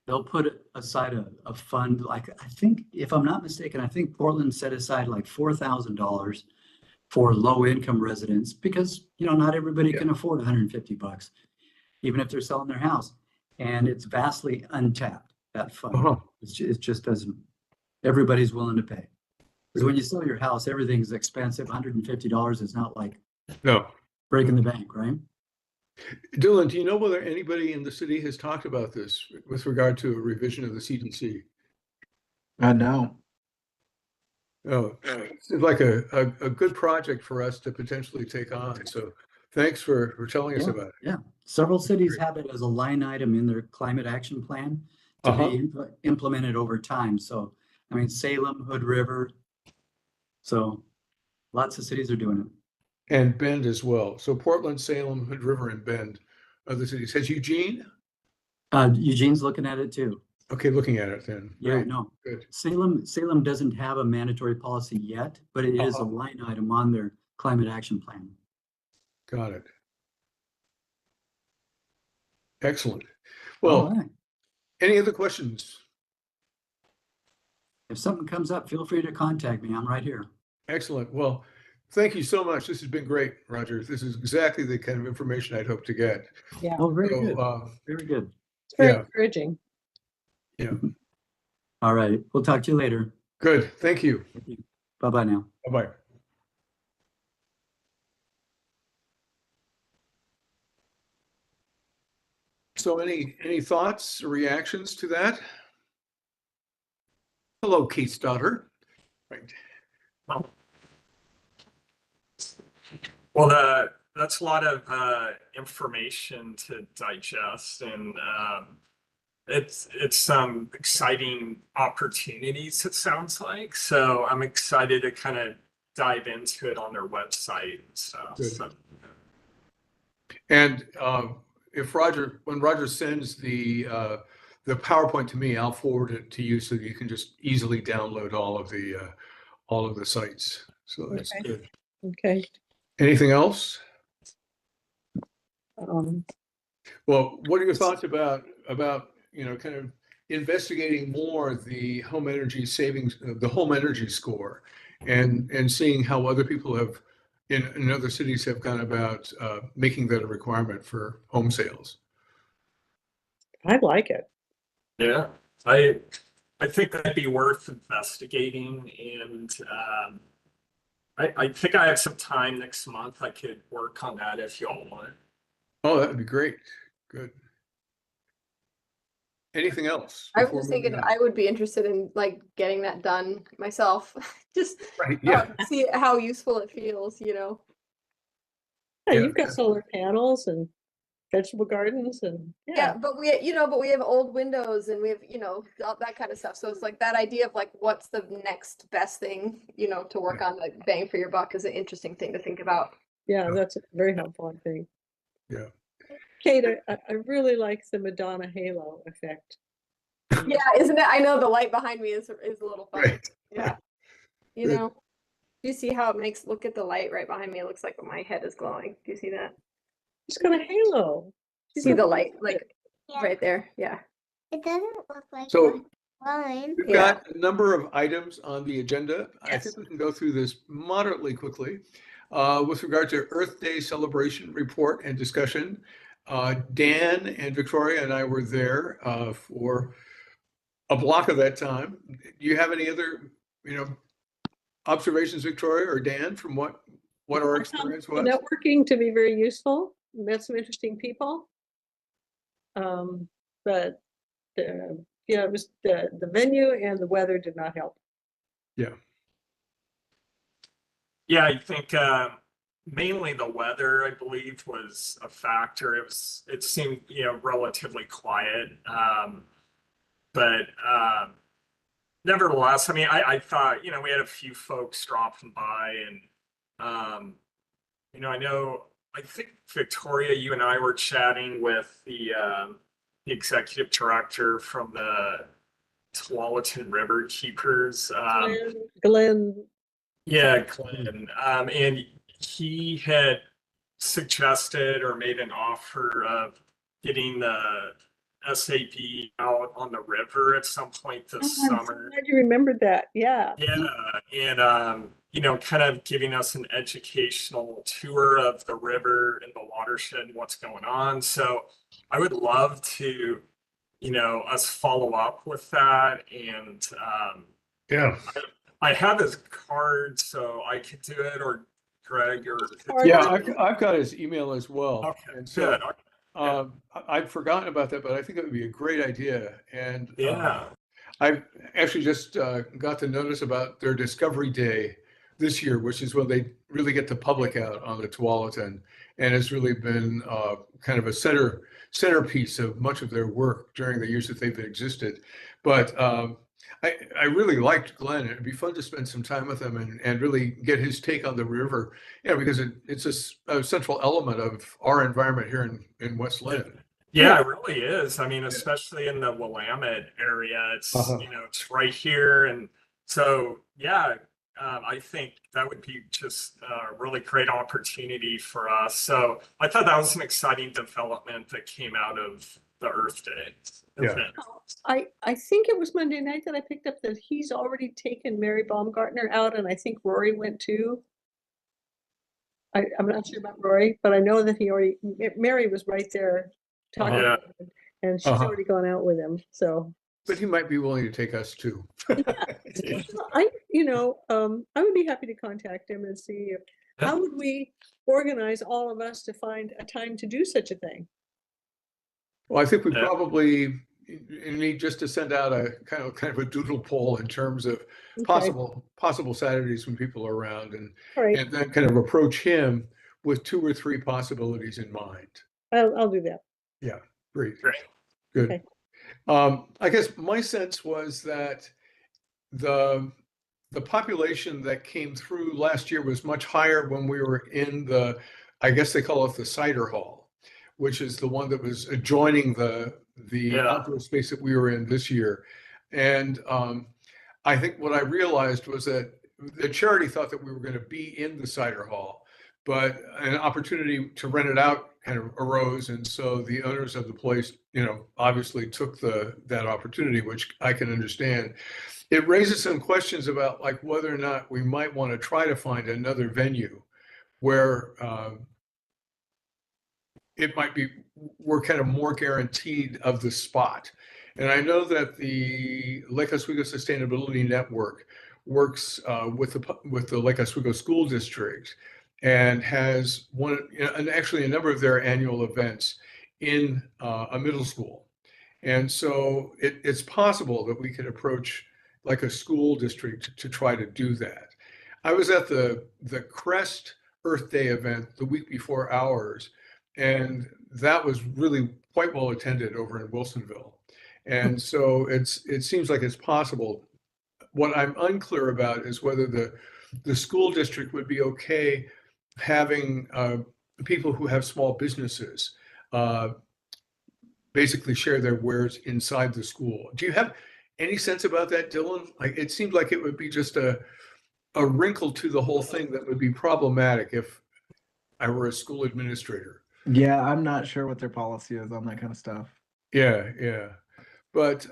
they'll put aside a fund, like, I think, if I'm not mistaken, I think Portland set aside like $4,000 for low income residents because, not everybody can afford $150, even if they're selling their house. And it's vastly untapped, that fund. Uh-huh. It just doesn't, everybody's willing to pay. Because when you sell your house, everything's expensive. $150 is not like No. breaking the bank, right? Dylan, do you know whether anybody in the city has talked about this with regard to a revision of the CDC? No. Oh, it's like a good project for us to potentially take on. So thanks for telling us about it. Yeah. Several cities Great. have it as a line item in their climate action plan to Uh-huh. be implemented over time. So, I mean, Salem, Hood River. So lots of cities are doing it. And Bend as well. So Portland, Salem, Hood River, and Bend are the cities. Has Eugene? Eugene's looking at it too. Okay, looking at it then. Yeah, Great. no. Good. Salem doesn't have a mandatory policy yet, but it is a Uh-huh. line item on their climate action plan. Got it. Excellent. All Well, right. any other questions? If something comes up, feel free to contact me. I'm right here. Excellent. Well, thank you so much. This has been great, Roger. This is exactly the kind of information I'd hope to get. Yeah, Oh, very So, good. Very good. it's very yeah. encouraging. Yeah. All right. We'll talk to you later. Good. Thank you. Bye-bye now. Bye-bye. So any thoughts or reactions to that? Hello, Keith's daughter. Right. Well, that's a lot of information to digest, and it's some exciting opportunities, it sounds like. So I'm excited to kind of dive into it on their website and stuff. Good. So, And when Roger sends the PowerPoint to me, I'll forward it to you so you can just easily download all of the sites. So that's Okay. good. Okay. Anything else? Um, Well, what are your thoughts about kind of investigating more the home energy savings, the home energy score, and seeing how other people have in other cities have gone about making that a requirement for home sales? I like it. yeah, I think that'd be worth investigating, and I think I have some time next month. I could work on that if y'all want. Oh, that would be great. Good. Anything else? I was before just moving thinking on? I would be interested in like getting that done myself. Just Right, yeah. see how useful it feels, Yeah, Yeah. you've got solar panels and vegetable gardens and Yeah, but we have old windows and we have, all that kind of stuff. So it's like that idea of like what's the next best thing, to work on, like bang for your buck is an interesting thing to think about. yeah, that's very helpful, I think. Yeah. Kate, I really like the Madonna halo effect. Yeah, isn't it? I know the light behind me is a little funny. Right. Yeah. Good. Do you see how it makes, look at the light right behind me. It looks like my head is glowing. Do you see that? She's got a halo. She's See got- the light like Yeah. right there. Yeah. It doesn't look like So- line. We've Yeah. got a number of items on the agenda. I Yes. think we can go through this moderately quickly. With regard to Earth Day celebration report and discussion, Dan and Victoria and I were there for a block of that time. Do you have any other, observations, Victoria or Dan, from what our experience The was? networking to be very useful. Met some interesting people. But it was the venue and the weather did not help. Yeah, I think mainly the weather, I believe, was a factor. It seemed, relatively quiet. But nevertheless, I mean, I thought, we had a few folks dropping by, and I think Victoria, you and I were chatting with the executive director from the Tualatin River Keepers. Glenn, Yeah, Glenn. And he had suggested or made an offer of getting the SAB out on the river at some point oh, this I'm so summer. glad you remembered that. Yeah. Yeah, and kind of giving us an educational tour of the river and the watershed and what's going on. So I would love to, us follow up with that. And Yeah. I have his card, so I could do it, or Greg, or Yeah, I've got his email as well. Okay, And so good. I'd forgotten about that, but I think it would be a great idea. And Yeah. I actually just got the notice about their Discovery Day this year, which is when they really get the public out on the Tualatin, and it's really been kind of a centerpiece of much of their work during the years that they've existed. But I really liked Glenn. It'd be fun to spend some time with him and really get his take on the river, because it's a central element of our environment here in West Linn. Yeah, it really is. I mean, especially in the Willamette area, it's it's right here, and so I think that would be just a really great opportunity for us. So I thought that was an exciting development that came out of the Earth Day event. I think it was Monday night that I picked up that he's already taken Mary Baumgartner out, and I think Rory went too. I'm not sure about Rory, but I know that Mary was right there talking to him, and she's already gone out with him. So, but he might be willing to take us too. I would be happy to contact him and see how would we organize all of us to find a time to do such a thing. Well, I think we probably need just to send out a kind of a doodle poll in terms of possible Saturdays when people are around, and then kind of approach him with 2 or 3 possibilities in mind. I'll do that. Yeah, great. Good. Okay. I guess my sense was that the population that came through last year was much higher when we were in I guess they call it the cider hall, which is the one that was adjoining the outdoor space that we were in this year. And I think what I realized was that the charity thought that we were going to be in the cider hall, but an opportunity to rent it out kind of arose. And so the owners of the place, obviously took that opportunity, which I can understand. It raises some questions about like whether or not we might want to try to find another venue where we're kind of more guaranteed of the spot. And I know that the Lake Oswego Sustainability Network works with the Lake Oswego School District and has actually a number of their annual events in a middle school. And so it's possible that we could approach like a school district to try to do that. I was at the Crest Earth Day event the week before ours, and that was really quite well attended over in Wilsonville. And so it seems like it's possible. What I'm unclear about is whether the school district would be okay having people who have small businesses basically share their wares inside the school. Do you have any sense about that, Dylan? Like, it seemed like it would be just a wrinkle to the whole thing that would be problematic if I were a school administrator. Yeah, I'm not sure what their policy is on that kind of stuff. Yeah. But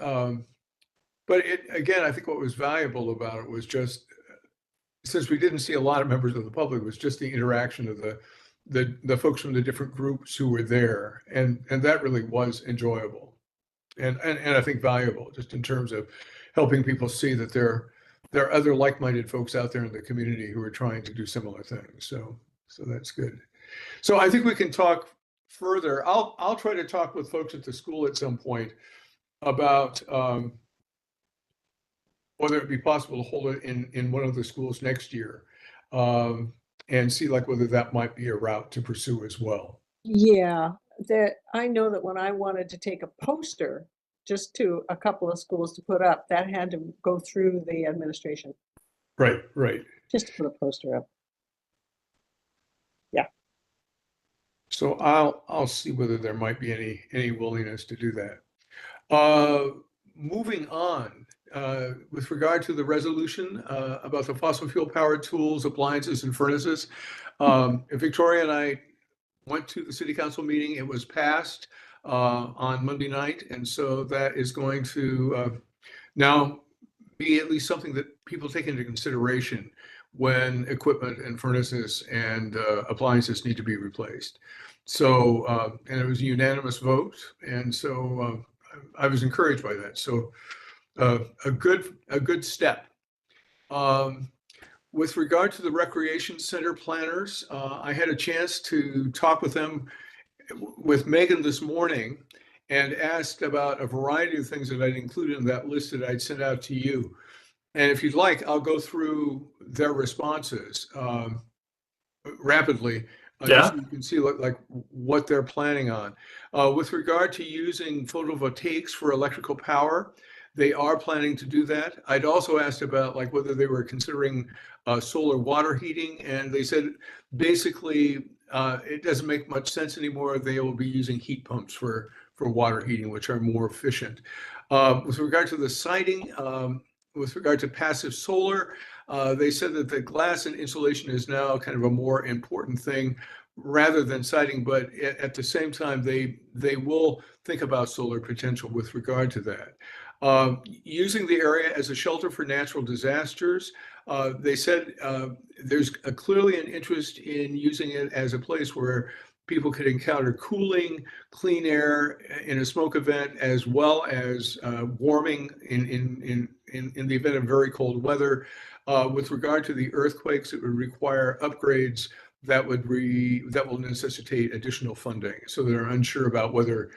again, I think what was valuable about it was just, since we didn't see a lot of members of the public, was just the interaction of the folks from the different groups who were there, and that really was enjoyable, and I think valuable, just in terms of helping people see that there are other like-minded folks out there in the community who are trying to do similar things. So that's good. So I think we can talk further. I'll try to talk with folks at the school at some point about whether it'd be possible to hold it in one of the schools next year, and see like whether that might be a route to pursue as well. Yeah, that I know that when I wanted to take a poster just to a couple of schools to put up, that had to go through the administration. Right. Just to put a poster up. Yeah. So I'll see whether there might be any willingness to do that. Moving on, with regard to the resolution about the fossil fuel powered tools, appliances, and furnaces, Victoria and I went to the city council meeting. It was passed on Monday night, and so that is going to now be at least something that people take into consideration when equipment and furnaces and appliances need to be replaced. So, and it was a unanimous vote, and so I was encouraged by that. So, a good step. With regard to the recreation center planners, I had a chance to talk with them, with Megan this morning, and asked about a variety of things that I'd included in that list that I'd sent out to you. And if you'd like, I'll go through their responses rapidly, just so you can see like what they're planning on. With regard to using photovoltaics for electrical power, they are planning to do that. I'd also asked about like whether they were considering solar water heating, and they said basically it doesn't make much sense anymore. They will be using heat pumps for water heating, which are more efficient. With regard to the siting, with regard to passive solar, they said that the glass and insulation is now kind of a more important thing rather than siding, but at the same time, they will think about solar potential with regard to that. Using the area as a shelter for natural disasters, they said there's clearly an interest in using it as a place where people could encounter cooling, clean air in a smoke event, as well as warming in the event of very cold weather. With regard to the earthquakes, it would require upgrades that will necessitate additional funding. So they're unsure about whether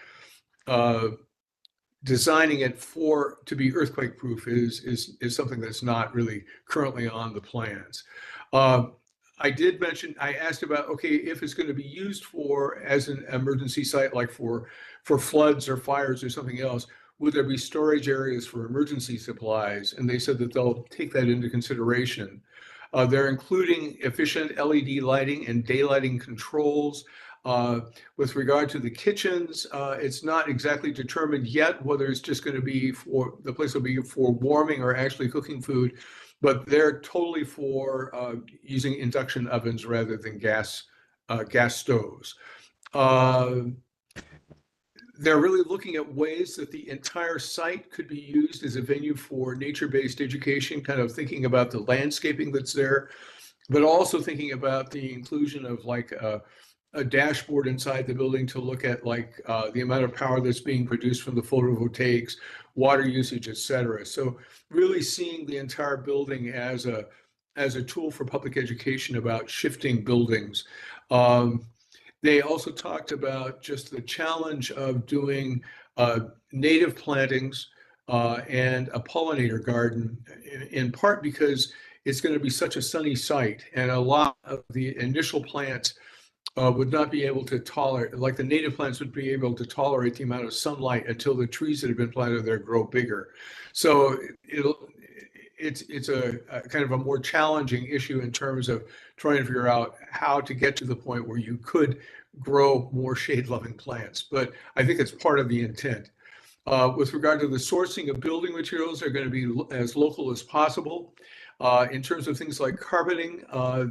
designing it to be earthquake proof is something that's not really currently on the plans. I asked about, okay, if it's going to be used as an emergency site, like for floods or fires or something else, would there be storage areas for emergency supplies? And they said that they'll take that into consideration. They're including efficient LED lighting and daylighting controls. With regard to the kitchens, it's not exactly determined yet whether it's just going to be the place will be for warming or actually cooking food, but they're totally for using induction ovens rather than gas stoves. They're really looking at ways that the entire site could be used as a venue for nature-based education, kind of thinking about the landscaping that's there, but also thinking about the inclusion of like a dashboard inside the building to look at like the amount of power that's being produced from the photovoltaics, water usage, et cetera. So really seeing the entire building as a tool for public education about shifting buildings. They also talked about just the challenge of doing native plantings and a pollinator garden, in part because it's going to be such a sunny site, and a lot of the initial plants would not be able to tolerate, like the native plants would be able to tolerate the amount of sunlight until the trees that have been planted there grow bigger. So it's a kind of a more challenging issue in terms of trying to figure out how to get to the point where you could grow more shade-loving plants. But I think it's part of the intent. With regard to the sourcing of building materials, they're going to be as local as possible. In terms of things like carpeting,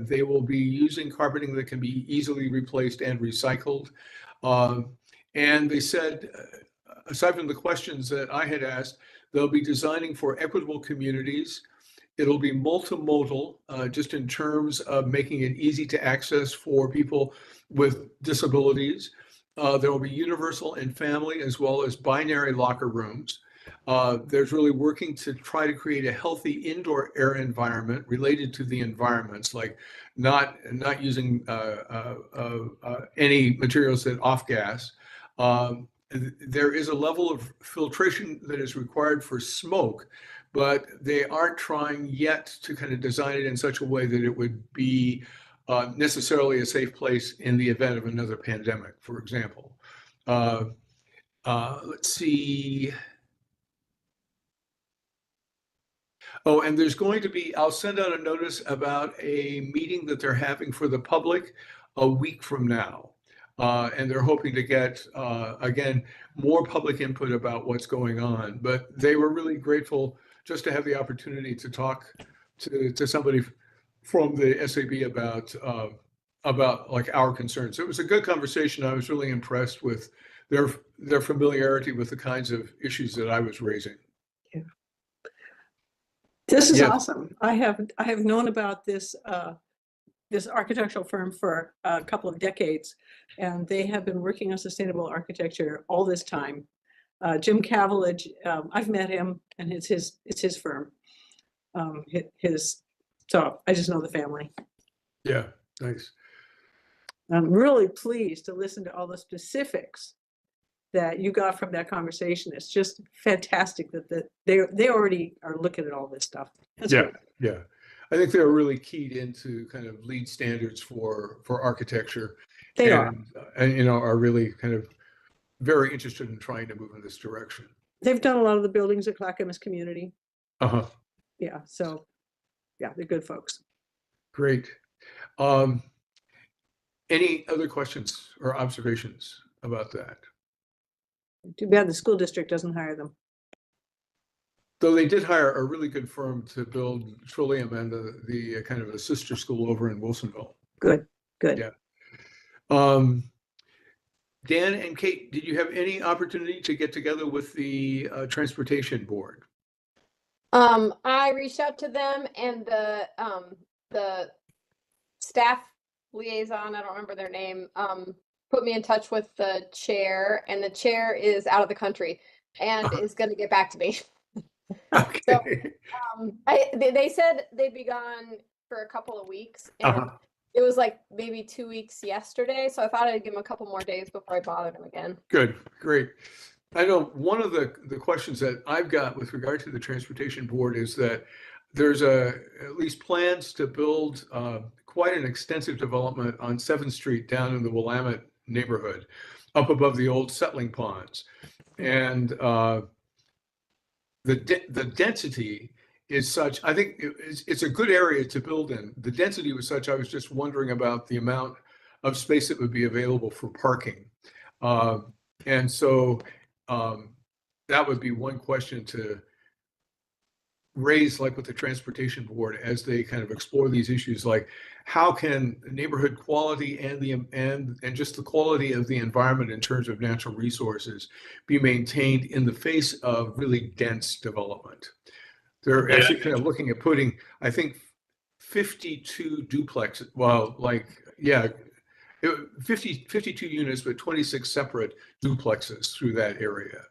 they will be using carpeting that can be easily replaced and recycled. And they said, aside from the questions that I had asked, they'll be designing for equitable communities. It'll be multimodal, just in terms of making it easy to access for people with disabilities. There will be universal and family, as well as binary locker rooms. There's really working to try to create a healthy indoor air environment related to the environments, like not using any materials that off gas. There is a level of filtration that is required for smoke, but they aren't trying yet to kind of design it in such a way that it would be necessarily a safe place in the event of another pandemic, for example. Let's see. Oh, and there's going to be, I'll send out a notice about a meeting that they're having for the public a week from now. And they're hoping to get, again, more public input about what's going on. But they were really grateful just to have the opportunity to talk to somebody from the SAB about like our concerns. It was a good conversation. I was really impressed with their familiarity with the kinds of issues that I was raising. This is Yes. awesome. I have known about this this architectural firm for a couple of decades, and they have been working on sustainable architecture all this time. Jim Cavillage, I've met him, and it's his firm. So I just know the family. Yeah, thanks. I'm really pleased to listen to all the specifics that you got from that conversation. It's just fantastic that they already are looking at all this stuff. That's Yeah, great. yeah. I think they're really keyed into kind of lead standards for architecture. They are. And you know, are really kind of very interested in trying to move in this direction. They've done a lot of the buildings at Clackamas Community. Uh-huh. Yeah, so yeah, they're good folks. Great. Any other questions or observations about that? Too bad the school district doesn't hire them. Though they did hire a really good firm to build Trillium and the kind of a sister school over in Wilsonville. Good, good. Yeah. Dan and Kate, did you have any opportunity to get together with the transportation board? I reached out to them, and the staff liaison, I don't remember their name, put me in touch with the chair, and the chair is out of the country and is going to get back to me. Okay. They said they'd be gone for a couple of weeks, and it was like maybe 2 weeks yesterday. So I thought I'd give them a couple more days before I bothered them again. Good, great. I know one of the questions that I've got with regard to the transportation board is that there's at least plans to build quite an extensive development on 7th Street down in the Willamette neighborhood, up above the old settling ponds. And the density is such, I think it's a good area to build in. The density was such, I was just wondering about the amount of space that would be available for parking. And so that would be one question to raise, like with the transportation board, as they kind of explore these issues, like how can neighborhood quality and just the quality of the environment in terms of natural resources be maintained in the face of really dense development. They're actually kind of looking at putting, I think, 52 duplexes, well, like, yeah, 52 units, but 26 separate duplexes through that area.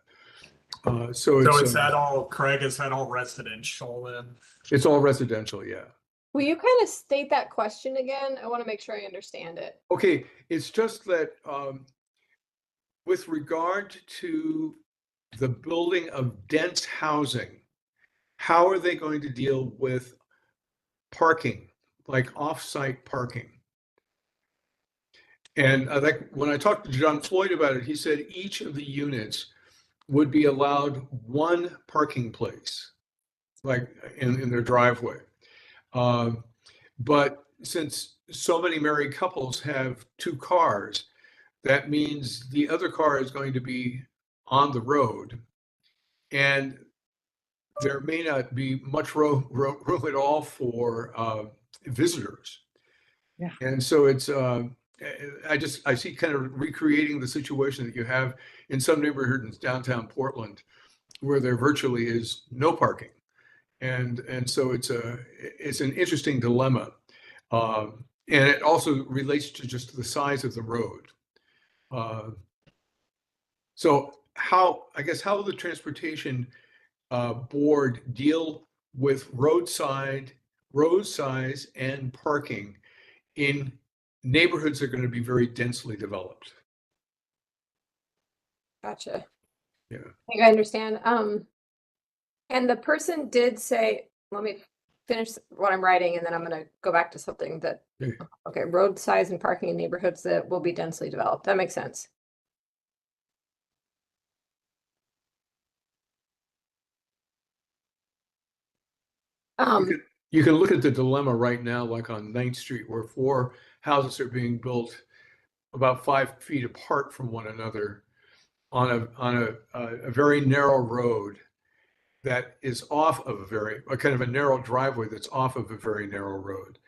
So is that all, Craig, is that all residential then? It's all residential, yeah. Will you kind of state that question again? I want to make sure I understand it. Okay, it's just that with regard to the building of dense housing, how are they going to deal with parking, like off-site parking? And I think when I talked to John Floyd about it, he said each of the units would be allowed one parking place, like in their driveway. But since so many married couples have 2 cars, that means the other car is going to be on the road, and there may not be much room at all for visitors. Yeah. And so it's I see kind of recreating the situation that you have in some neighborhoods in downtown Portland, where there virtually is no parking, and so it's an interesting dilemma, and it also relates to just the size of the road. So how will the transportation board deal with road size and parking in neighborhoods that are going to be very densely developed? Gotcha. Yeah. I think I understand. And the person did say, let me finish what I'm writing, and then I'm going to go back to something that, okay, road size and parking in neighborhoods that will be densely developed. That makes sense. You can look at the dilemma right now, like on 9th Street, where 4 houses are being built about 5 feet apart from one another on a very narrow road that is off of a kind of a narrow driveway that's off of a very narrow road.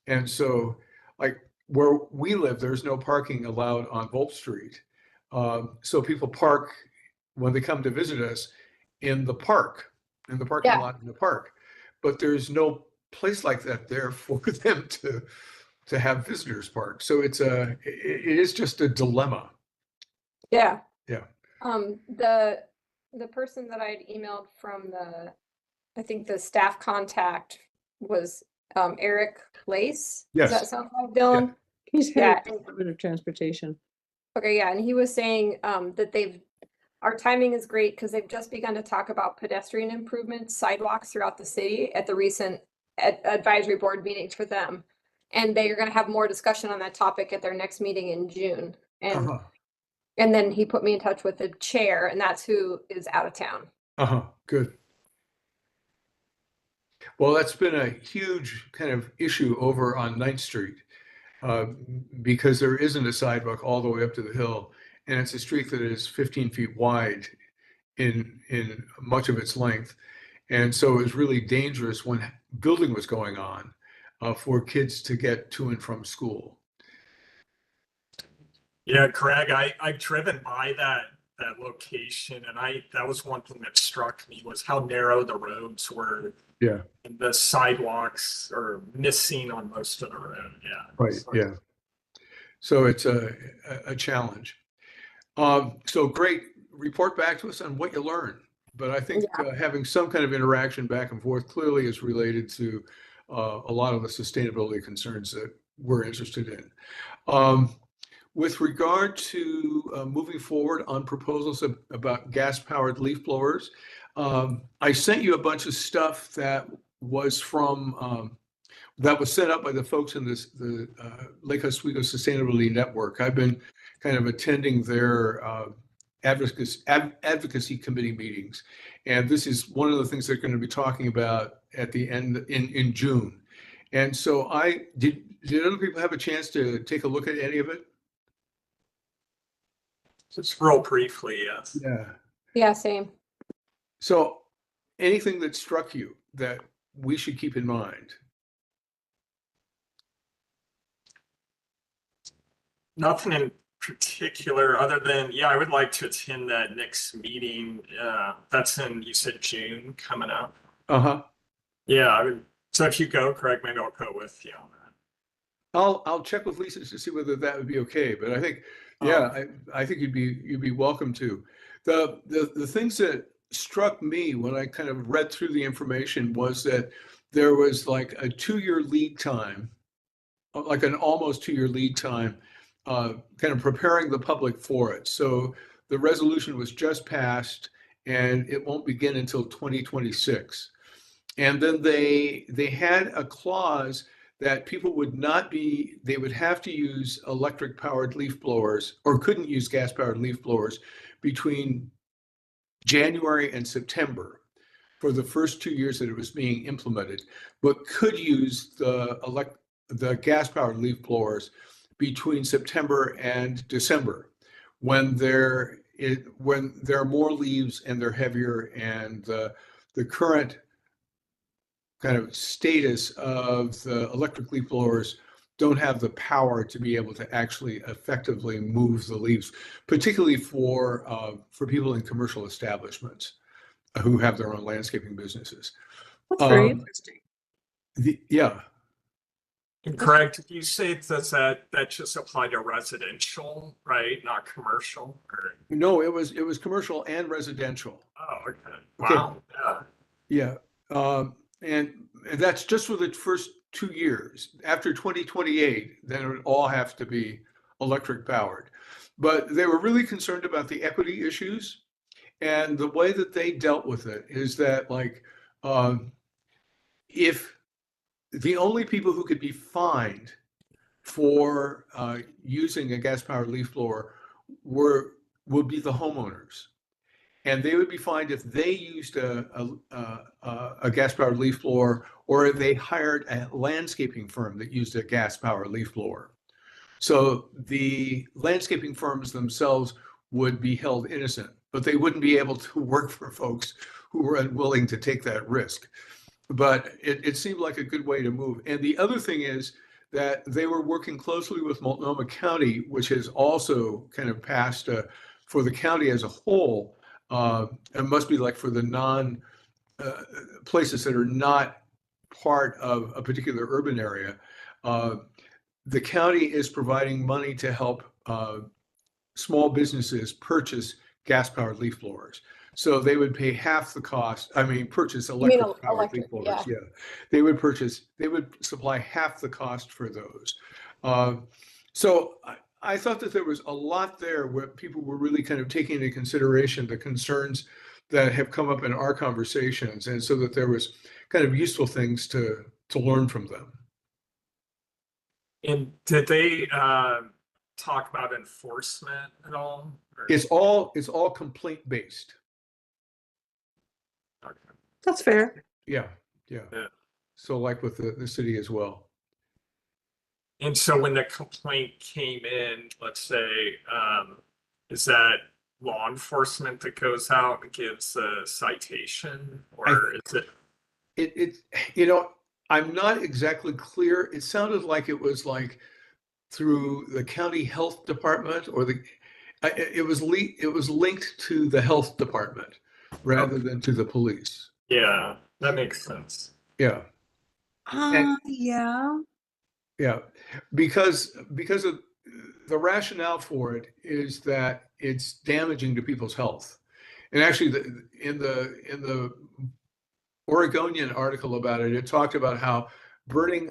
And so, like where we live, there's no parking allowed on Volp Street. So people park when they come to visit us in the park, in the parking Yeah. lot in the park. But there's no place like that there for them to have visitors park. So it is just a dilemma. Yeah. Yeah. The person that I'd emailed from I think the staff contact was Eric Lace. Yes. Does that sound right, Dylan? He's Yeah. head of Department of Transportation. Okay, yeah, and he was saying that our timing is great because they've just begun to talk about pedestrian improvements, sidewalks throughout the city at the recent advisory board meetings for them. And they are going to have more discussion on that topic at their next meeting in June. And Uh-huh. and then he put me in touch with the chair, and that's who is out of town. Uh-huh. Good. Well, that's been a huge kind of issue over on 9th Street because there isn't a sidewalk all the way up to the hill. And it's a street that is 15 feet wide in much of its length. And so it was really dangerous when building was going on for kids to get to and from school. Yeah, Craig, I've driven by that location, and that was one thing that struck me was how narrow the roads were. Yeah. And the sidewalks are missing on most of the road. Yeah. Right. So- Yeah. So it's a challenge. So great. Report back to us on what you learned. But I think having some kind of interaction back and forth clearly is related to a lot of the sustainability concerns that we're interested in. With regard to moving forward on proposals about gas-powered leaf blowers, I sent you a bunch of stuff that was that was set up by the folks in the Lake Oswego Sustainability Network. I've been kind of attending their advocacy committee meetings, and this is one of the things they're going to be talking about at the end in June. And so did other people have a chance to take a look at any of it? Just real briefly, yes. Yeah. Yeah, same. So anything that struck you that we should keep in mind? Nothing in particular other than, yeah, I would like to attend that next meeting. That's you said June coming up. Uh-huh. Yeah, so if you go, Craig, maybe I'll go with you on that. I'll check with Lisa to see whether that would be okay, but I think, yeah, I think you'd be welcome to. The things that struck me when I kind of read through the information was that there was like a 2-year lead time, like an almost 2-year lead time, kind of preparing the public for it. So the resolution was just passed and it won't begin until 2026. And then they had a clause that people they would have to use electric powered leaf blowers or couldn't use gas powered leaf blowers between January and September for the first 2 years that it was being implemented, but could use the gas powered leaf blowers between September and December when there are more leaves and they're heavier, and the current kind of status of the electric leaf blowers don't have the power to be able to actually effectively move the leaves, particularly for people in commercial establishments who have their own landscaping businesses. That's very interesting. Yeah. And Craig, did you say that just applied to residential, right? Not commercial? Or... No, it was commercial and residential. Oh, okay. Wow. Okay. Yeah. And that's just for the first 2 years. After 2028, then it would all have to be electric powered. But they were really concerned about the equity issues. And the way that they dealt with it is that, like, if the only people who could be fined for using a gas powered leaf blower would be the homeowners. And they would be fined if they used a gas-powered leaf blower or if they hired a landscaping firm that used a gas-powered leaf blower. So the landscaping firms themselves would be held innocent, but they wouldn't be able to work for folks who were unwilling to take that risk. But it seemed like a good way to move. And the other thing is that they were working closely with Multnomah County, which has also kind of passed for the county as a whole. It must be like for the non places that are not part of a particular urban area. The county is providing money to help small businesses purchase gas-powered leaf blowers. So they would pay half the cost. I mean, purchase mean electric-powered leaf electric, blowers. yeah. Yeah, they would supply half the cost for those. So I thought that there was a lot there where people were really kind of taking into consideration the concerns that have come up in our conversations, and so that there was kind of useful things to learn from them. And did they talk about enforcement at all? Or- It's all complaint based. Okay. That's fair. Yeah. Yeah. So like with the city as well. And so when the complaint came in, let's say, is that law enforcement that goes out and gives a citation, or is it? It I'm not exactly clear. It sounded like it was like through the county health department, or it was linked to the health department rather than to the police. Yeah, that makes sense. Yeah. Yeah. Yeah, because of the rationale for it is that it's damaging to people's health. And actually, in the Oregonian article about it, it talked about how burning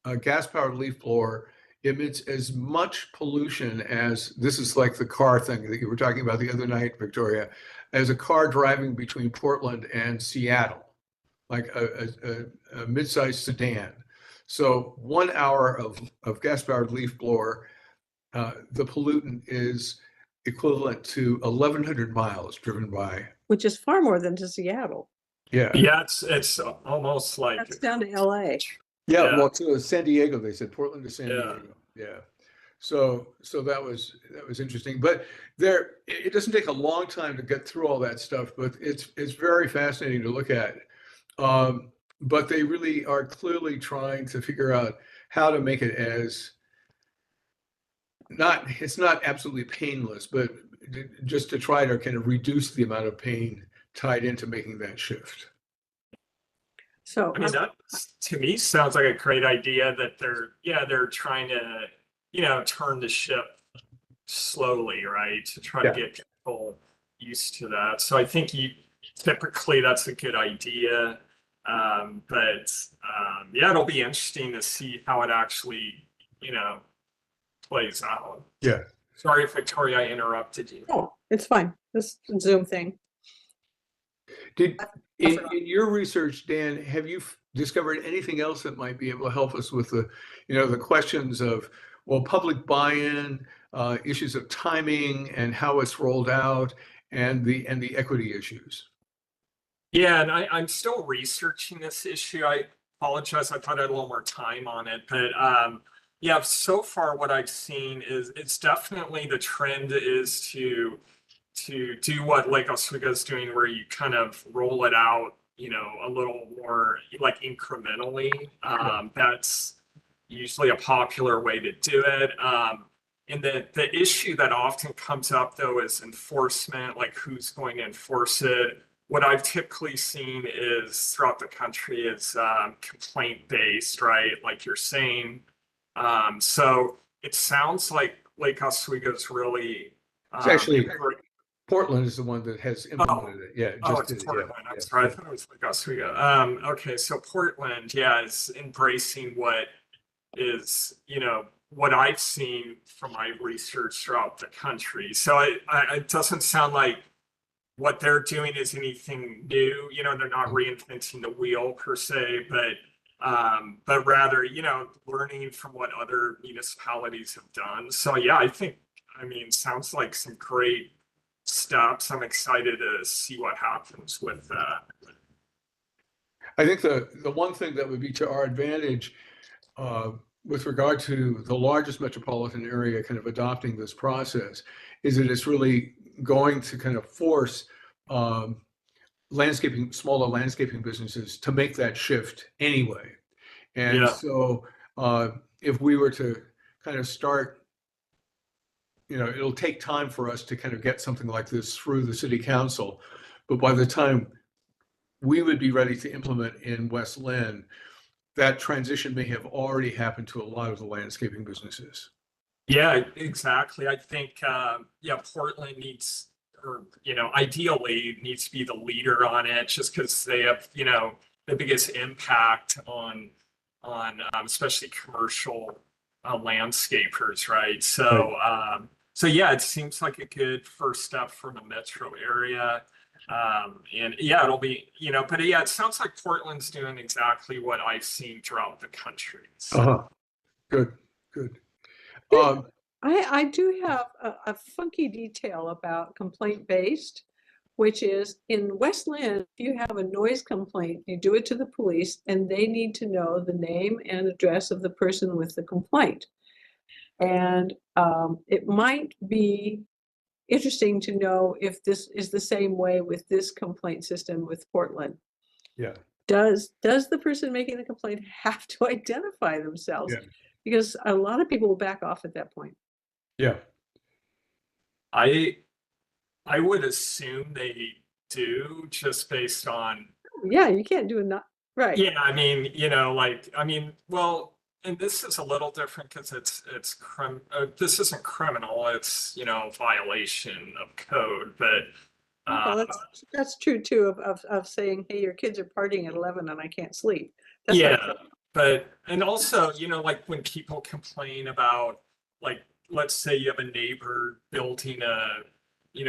a gas-powered leaf blower emits as much pollution as, this is like the car thing that you were talking about the other night, Victoria, as a car driving between Portland and Seattle, like a mid-sized sedan. So 1 hour of gas-powered leaf blower, the pollutant is equivalent to 1,100 miles driven by. Which is far more than to Seattle. Yeah. Yeah, it's almost like That's down to LA. Yeah. Yeah. Well, to San Diego, they said Portland to San Yeah. Diego. Yeah. So that was interesting. But it doesn't take a long time to get through all that stuff, but it's very fascinating to look at. But they really are clearly trying to figure out how to make it as it's not absolutely painless, but just to try to kind of reduce the amount of pain tied into making that shift. So I mean, that to me sounds like a great idea that they're trying to, turn the ship slowly, right? To try Yeah. to get people used to that. So I think typically that's a good idea. But yeah, it'll be interesting to see how it actually, plays out. Yeah. Sorry if Victoria, I interrupted you. oh, it's fine. This Zoom thing. In your research, Dan, have you discovered anything else that might be able to help us with the questions of, well, public buy-in, issues of timing and how it's rolled out, and the equity issues? Yeah, and I'm still researching this issue. I apologize. I thought I had a little more time on it, but yeah, so far what I've seen is it's definitely the trend is to do what Lake Oswego is doing, where you kind of roll it out, a little more like incrementally. That's usually a popular way to do it. And the issue that often comes up though is enforcement, like who's going to enforce it. What I've typically seen is throughout the country is complaint based, right? Like you're saying. So it sounds like Lake Oswego's really. It's actually Portland is the one that has implemented it. Yeah. It's Portland. I'm sorry. I thought it was Lake Oswego. Okay, so Portland, yeah, is embracing what is, what I've seen from my research throughout the country. So it doesn't sound like what they're doing is anything new. They're not reinventing the wheel per se, but rather, learning from what other municipalities have done. So yeah, sounds like some great steps. I'm excited to see what happens with that. I think the one thing that would be to our advantage with regard to the largest metropolitan area kind of adopting this process is that it's really going to kind of force smaller landscaping businesses to make that shift anyway. And Yeah. so if we were to kind of start, it'll take time for us to kind of get something like this through the city council. But by the time we would be ready to implement in West Linn, that transition may have already happened to a lot of the landscaping businesses. Yeah, exactly. I think, Portland needs, or, ideally needs to be the leader on it just because they have, the biggest impact on especially commercial landscapers, right? So, yeah, it seems like a good first step for the metro area. And yeah, it'll be, but yeah, it sounds like Portland's doing exactly what I've seen throughout the country. So. Good, good. I do have a funky detail about complaint-based, which is in West Linn, if you have a noise complaint, you do it to the police and they need to know the name and address of the person with the complaint. And it might be interesting to know if this is the same way with this complaint system with Portland. Yeah. Does the person making the complaint have to identify themselves? Yeah. Because a lot of people will back off at that point. Yeah. I would assume they do just based on. Yeah, you can't do it not right. Yeah, I mean, well, and this is a little different because this isn't criminal, it's, violation of code, but Well, that's true too of saying, hey, your kids are partying at 11 and I can't sleep. That's yeah, not, but, and also, like when people complain about, like, let's say you have a neighbor building a,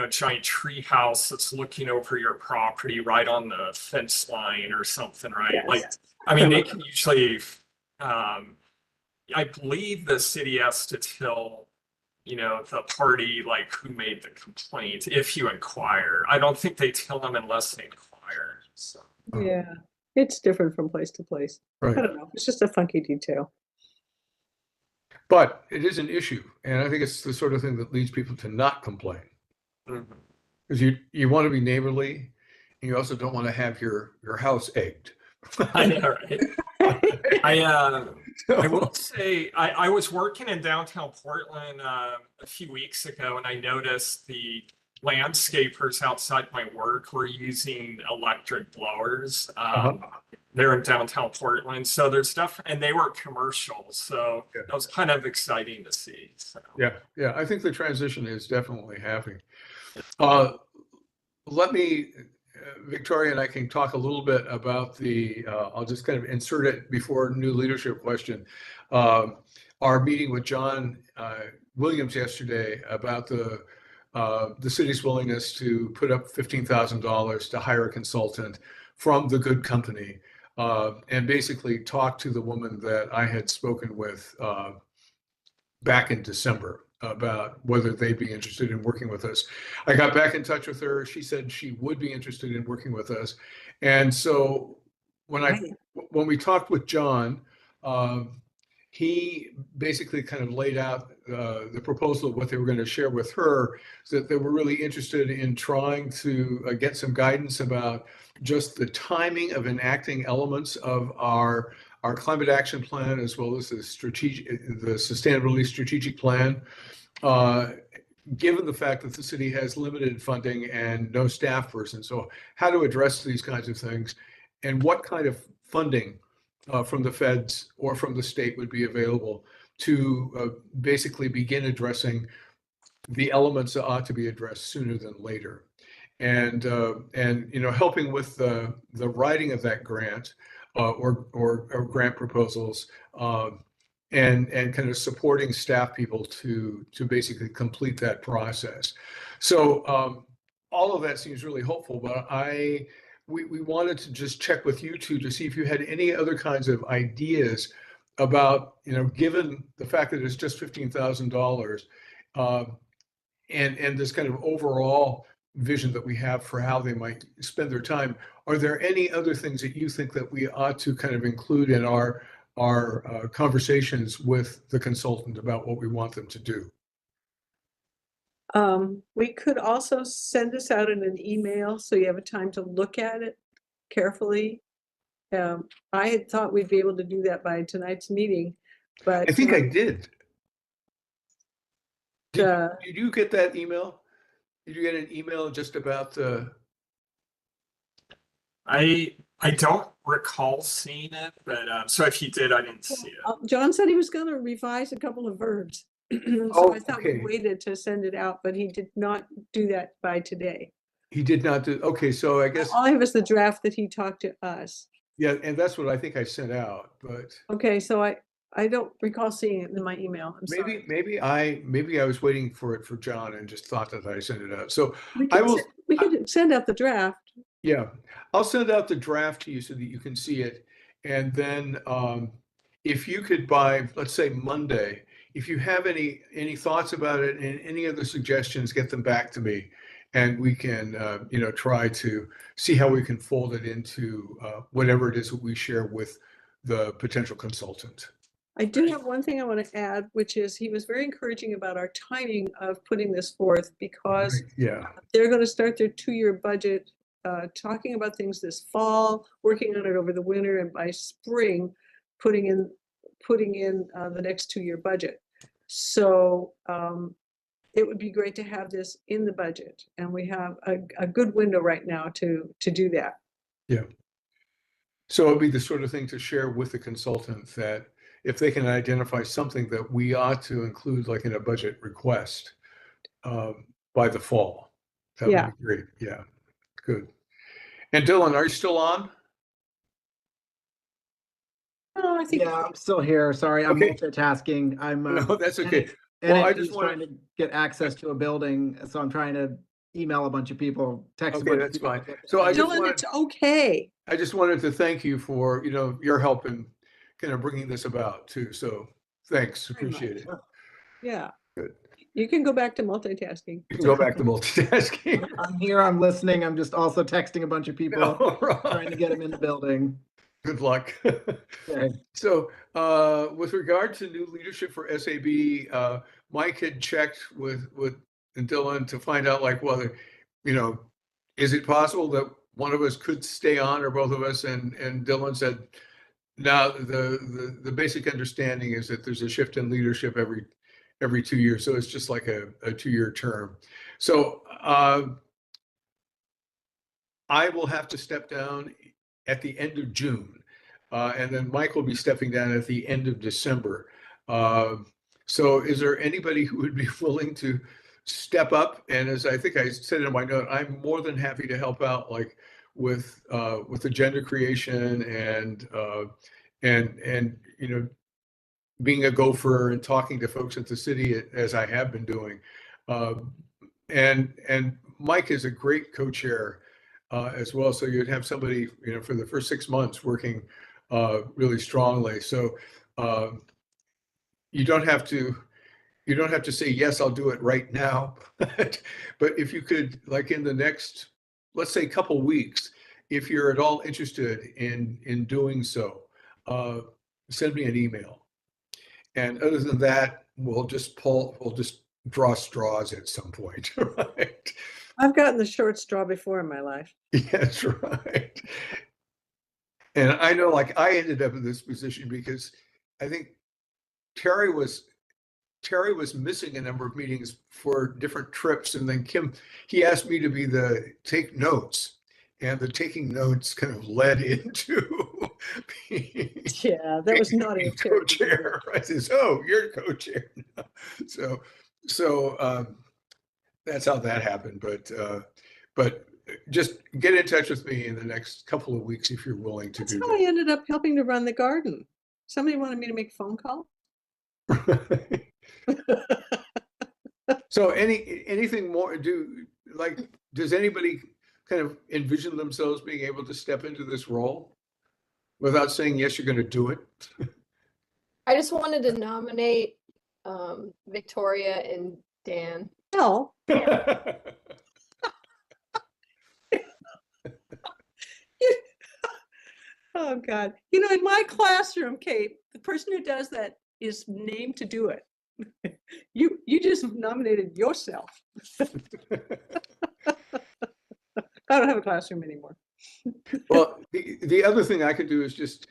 giant tree house that's looking over your property right on the fence line or something, right? Yes. Like, I mean, they can usually, I believe the city has to tell, the party, like, who made the complaint, if you inquire. I don't think they tell them unless they inquire, so. yeah, it's different from place to place. I Right. don't know. It's just a funky detail. But it is an issue. And I think it's the sort of thing that leads people to not complain. Mhm. Because you want to be neighborly, and you also don't want to have your house egged. I know, right? I will say, I was working in downtown Portland a few weeks ago, and I noticed the landscapers outside my work were using electric blowers. They're in downtown Portland, so there's stuff, and they were commercial, so Yeah. that was kind of exciting to see. So. Yeah, I think the transition is definitely happening. Let me, Victoria and I can talk a little bit about I'll just kind of insert it before new leadership question. Our meeting with John Williams yesterday about the city's willingness to put up $15,000 to hire a consultant from the good company and basically talk to the woman that I had spoken with back in December about whether they'd be interested in working with us. I got back in touch with her. She said she would be interested in working with us. And so when we talked with John, he basically kind of laid out the proposal of what they were going to share with her, so that they were really interested in trying to get some guidance about just the timing of enacting elements of our climate action plan, as well as the sustainability strategic plan. Given the fact that the city has limited funding and no staff person, so how to address these kinds of things, and what kind of funding from the feds or from the state would be available to basically begin addressing the elements that ought to be addressed sooner than later, and helping with the writing of that grant or grant proposals. And kind of supporting staff people to basically complete that process. So all of that seems really hopeful, but we wanted to just check with you two to see if you had any other kinds of ideas about, given the fact that it's just $15,000 and this kind of overall vision that we have for how they might spend their time, are there any other things that you think that we ought to kind of include in our our conversations with the consultant about what we want them to do. We could also send this out in an email so you have a time to look at it carefully. I had thought we'd be able to do that by tonight's meeting, but I think I did. uh, Did you get that email? Did you get an email just about the? I don't recall seeing it, but so if you did, I didn't see it. John said he was going to revise a couple of verbs. So Oh, I thought we okay. waited to send it out, but he did not do that by today. He did not do. Okay, so I guess All I have is the draft that he talked to us. yeah, and that's what I think I sent out. But Okay, so I don't recall seeing it in my email. I'm sorry. maybe I was waiting for it for John and just thought that I sent it out. So We I could will. we could send out the draft. Yeah, I'll send out the draft to you so that you can see it. And then if you could by, let's say Monday, if you have any thoughts about it and any other suggestions, get them back to me. And we can, try to see how we can fold it into whatever it is that we share with the potential consultant. I do have one thing I want to add, which is he was very encouraging about our timing of putting this forth because Right, yeah, they're going to start their 2-year budget, talking about things this fall, working on it over the winter, and by spring, putting in the next 2-year budget. So it would be great to have this in the budget, and we have a good window right now to do that. yeah. So it'd be the sort of thing to share with the consultant that if they can identify something that we ought to include, like in a budget request, by the fall, that Yeah. would be great. Yeah, good. And Dylan, are you still on? Oh, I think Yeah, I'm still here. Sorry, I'm Okay. multitasking. I'm No, that's okay. and Well, I it's just trying to get access to a building, so I'm trying to email a bunch of people, text a Okay, bunch that's of people. fine. So I just Dylan, wanted, it's okay. I just wanted to thank you for, your help in kind of bringing this about too. So thanks, Very much. appreciate it. Yeah. Good. You can go back to multitasking. You can go back to multitasking. I'm here, I'm listening. I'm just also texting a bunch of people, All trying to right. get them in the building. Good luck. Okay. So, with regard to new leadership for SAB, Mike had checked with Dylan to find out like whether, is it possible that one of us could stay on or both of us? And Dylan said, no, the basic understanding is that there's a shift in leadership every 2 years. So it's just like a 2-year term. So I will have to step down at the end of June. And then Mike will be stepping down at the end of December. So is there anybody who would be willing to step up? And as I think I said in my note, I'm more than happy to help out, like with agenda creation and being a gopher and talking to folks at the city as I have been doing. And Mike is a great co-chair as well. So you'd have somebody, for the first 6 months working really strongly. So you don't have to say, yes, I'll do it right now. But if you could, like in the next, let's say couple weeks, if you're at all interested in doing so, send me an email. And other than that, we'll just draw straws at some point, right? I've gotten the short straw before in my life. Yeah, that's right. And I know, like, I ended up in this position because I think Terry was missing a number of meetings for different trips, and then he asked me to be take notes, and the taking notes kind of led into being Yeah, that was naughty of Terry. co-chair. I says, "Oh, you're co-chair now." So that's how that happened. But just get in touch with me in the next couple of weeks if you're willing to That's do how I ended up helping to run the garden. Somebody wanted me to make a phone call. that. So anything more? Does anybody kind of envision themselves being able to step into this role without saying yes, you're going to do it? I just wanted to nominate Victoria and Dan. Well, oh God. In my classroom, Kate, person who does that is named to do it. You just nominated yourself. I don't have a classroom anymore. Well, the other thing I could do is just,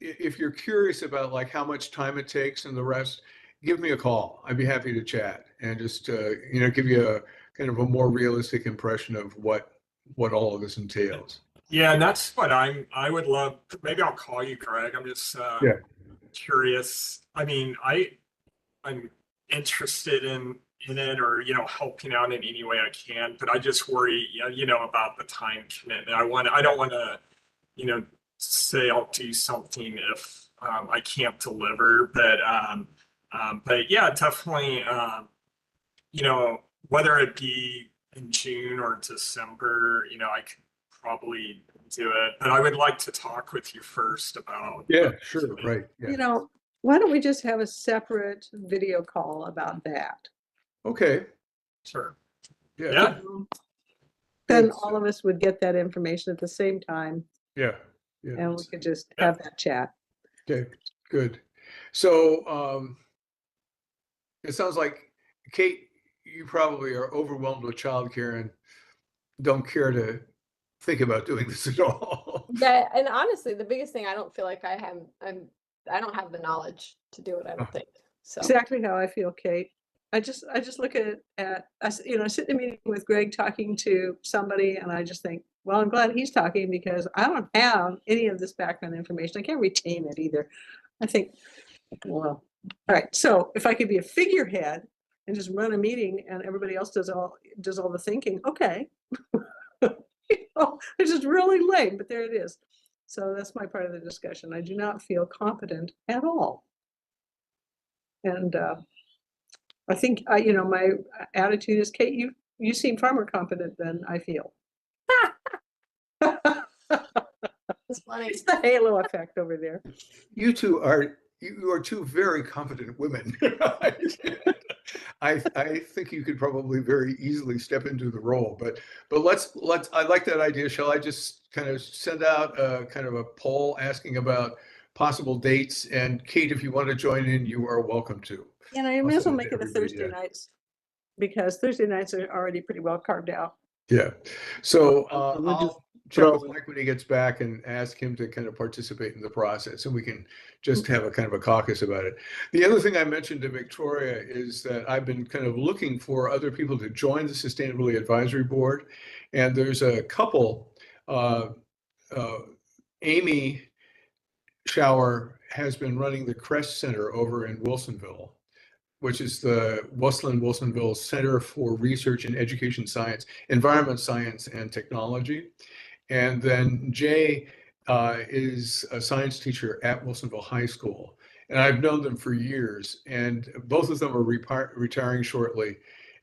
if you're curious about like how much time it takes and the rest, give me a call. I'd be happy to chat and just, give you a kind of a more realistic impression of what all of this entails. Yeah, and that's what I would love. Maybe I'll call you, Greg. I'm just Yeah. curious. I mean, I'm interested in it, or helping out in any way I can, but I just worry about the time commitment. I don't want to say I'll do something if I can't deliver, but yeah, definitely whether it be in June or December, I could probably do it, but I would like to talk with you first about. Yeah, sure. Right. Yeah. Why don't we just have a separate video call about that? Okay. Sure. Yeah. Then Good. all of us would get that information at the same time, Yeah. Yeah. and we could just have that chat. Okay, good. So it sounds like, Kate, you probably are overwhelmed with childcare and don't care to think about doing this at all. Yeah, and honestly, the biggest thing, I don't feel like I don't have the knowledge to do it, I don't think. So Exactly how I feel, Kate. I just look at I sit in a meeting with Greg talking to somebody, and I just think, well, I'm glad he's talking because I don't have any of this background information. I can't retain it either. I think, well, all right. So if I could be a figurehead and just run a meeting and everybody else does all the thinking, okay. It's just really lame, but there it is. So that's my part of the discussion. I do not feel competent at all. And I think my attitude is, Kate, you seem far more competent than I feel. it's funny. It's the halo effect over there. You are two very competent women. I think you could probably very easily step into the role, but I like that idea. Shall I just kind of send out a kind of a poll asking about possible dates? And Kate, if you want to join in, you are welcome to. And I may as well send make it a everybody, Thursday yeah. nights, because Thursday nights are already pretty well carved out. Yeah. So We'll just I'll check with throw- Mike when he gets back and ask him to kind of participate in the process, and we can just have a kind of a caucus about it. The other thing I mentioned to Victoria is that I've been kind of looking for other people to join the Sustainability Advisory Board, and there's a couple. Amy Shower has been running the Crest Center over in Wilsonville, which is the Wilsonville Center for Research in Education Science, Environment Science and Technology. And then Jay is a science teacher at Wilsonville High School. And I've known them for years, and both of them are retiring shortly.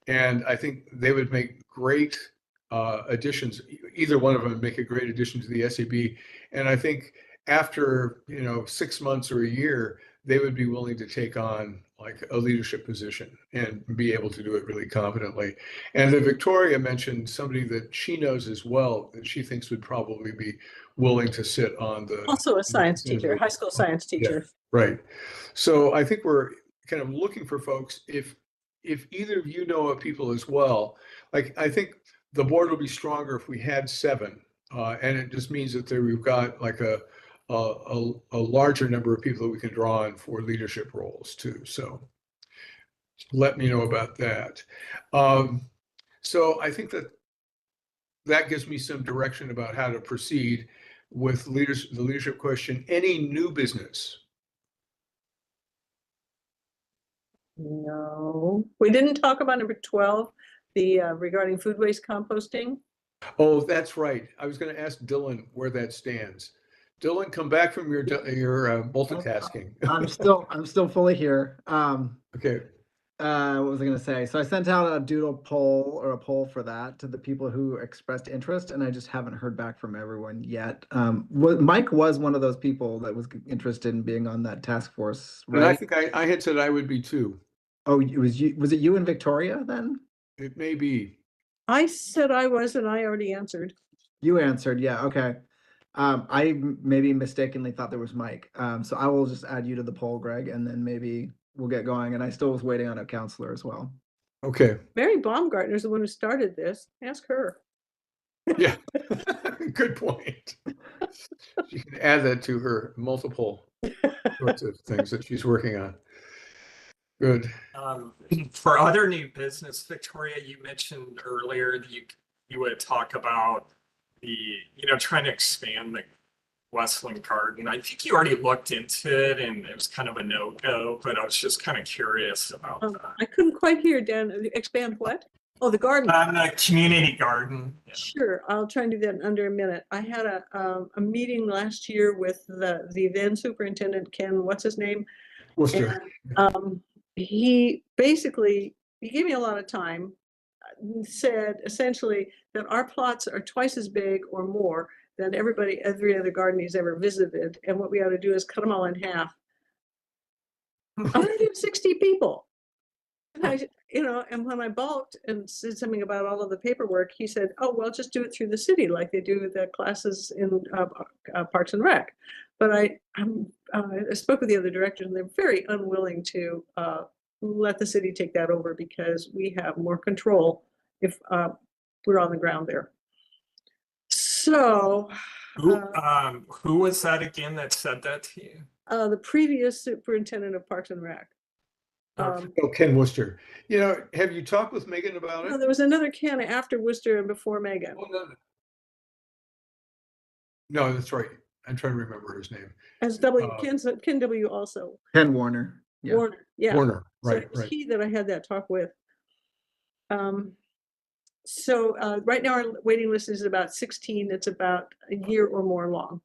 And I think they would make great additions. Either one of them would make a great addition to the SAB. And I think after 6 months or a year, they would be willing to take on like a leadership position and be able to do it really competently. And then Victoria mentioned somebody that she knows as well that she thinks would probably be willing to sit on the. Also a science teacher, high school science teacher. Yeah, right. So I think we're kind of looking for folks. If either of you know of people as well, like I think the board will be stronger if we had 7, and it just means that we've got like a larger number of people that we can draw on for leadership roles too. So let me know about that. So I think that gives me some direction about how to proceed with the leadership question. Any new business? No, we didn't talk about number 12, the regarding food waste composting. Oh, that's right. I was going to ask Dylan where that stands. Dylan, come back from your multitasking. I'm still fully here. Okay. What was I going to say? So I sent out a doodle poll or a poll for that to the people who expressed interest, and I just haven't heard back from everyone yet. Mike was one of those people that was interested in being on that task force, And I right? think I had said I would be too. Oh, it was you. Was it you and Victoria then? It may be. I said I was, and I already answered. You answered, yeah, okay. I maybe mistakenly thought there was Mike. So I will just add you to the poll, Greg, and then maybe we'll get going. And I still was waiting on a counselor as well. Okay, Mary Baumgartner's the one who started this. Ask her. yeah, good point. She can add that to her multiple sorts of things that she's working on. Good. For other new business, Victoria, you mentioned earlier that you would talk about trying to expand the Westland Garden. I think you already looked into it and it was kind of a no-go, but I was just kind of curious about that. I couldn't quite hear, Dan. Expand what? Oh, the garden. The community garden. Yeah. Sure, I'll try and do that in under a minute. I had a meeting last year with the then superintendent, Ken, what's his name? Worcester. And he gave me a lot of time, said essentially that our plots are twice as big or more than every other garden he's ever visited. And what we ought to do is cut them all in half. 160 people. And and when I balked and said something about all of the paperwork, he said, oh, well, just do it through the city like they do the classes in Parks and Rec. But I spoke with the other directors and they're very unwilling to let the city take that over because we have more control if we're on the ground there. So. Who was that again that said that to you? The previous superintendent of Parks and Rec. Ken Worcester. Have you talked with Megan about it? No, there was another Ken after Worcester and before Megan. Oh, no, that's right. I'm trying to remember his name. As Ken W also. Ken Warner. Yeah. Warner, yeah. Warner, So right, it was right. he that I had that talk with. So right now our waiting list is about 16. It's about a year or more long.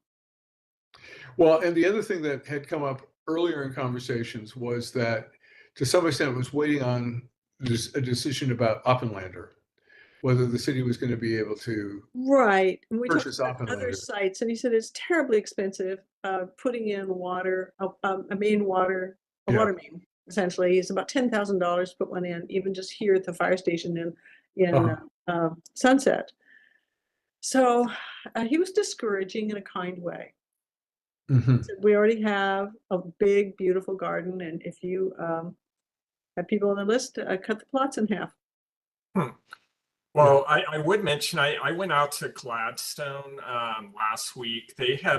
Well, and the other thing that had come up earlier in conversations was that to some extent it was waiting on a decision about Oppenlander, whether the city was going to be able to Right. And we talked purchase about other Oppenlander. sites and he said it's terribly expensive putting in water, a main water, a Yeah. water main. Essentially, it's about $10,000 to put one in, even just here at the fire station in Sunset. So he was discouraging in a kind way. Mhm. He said, we already have a big, beautiful garden, and if you have people on the list, cut the plots in half. Well, I would mention I went out to Gladstone last week.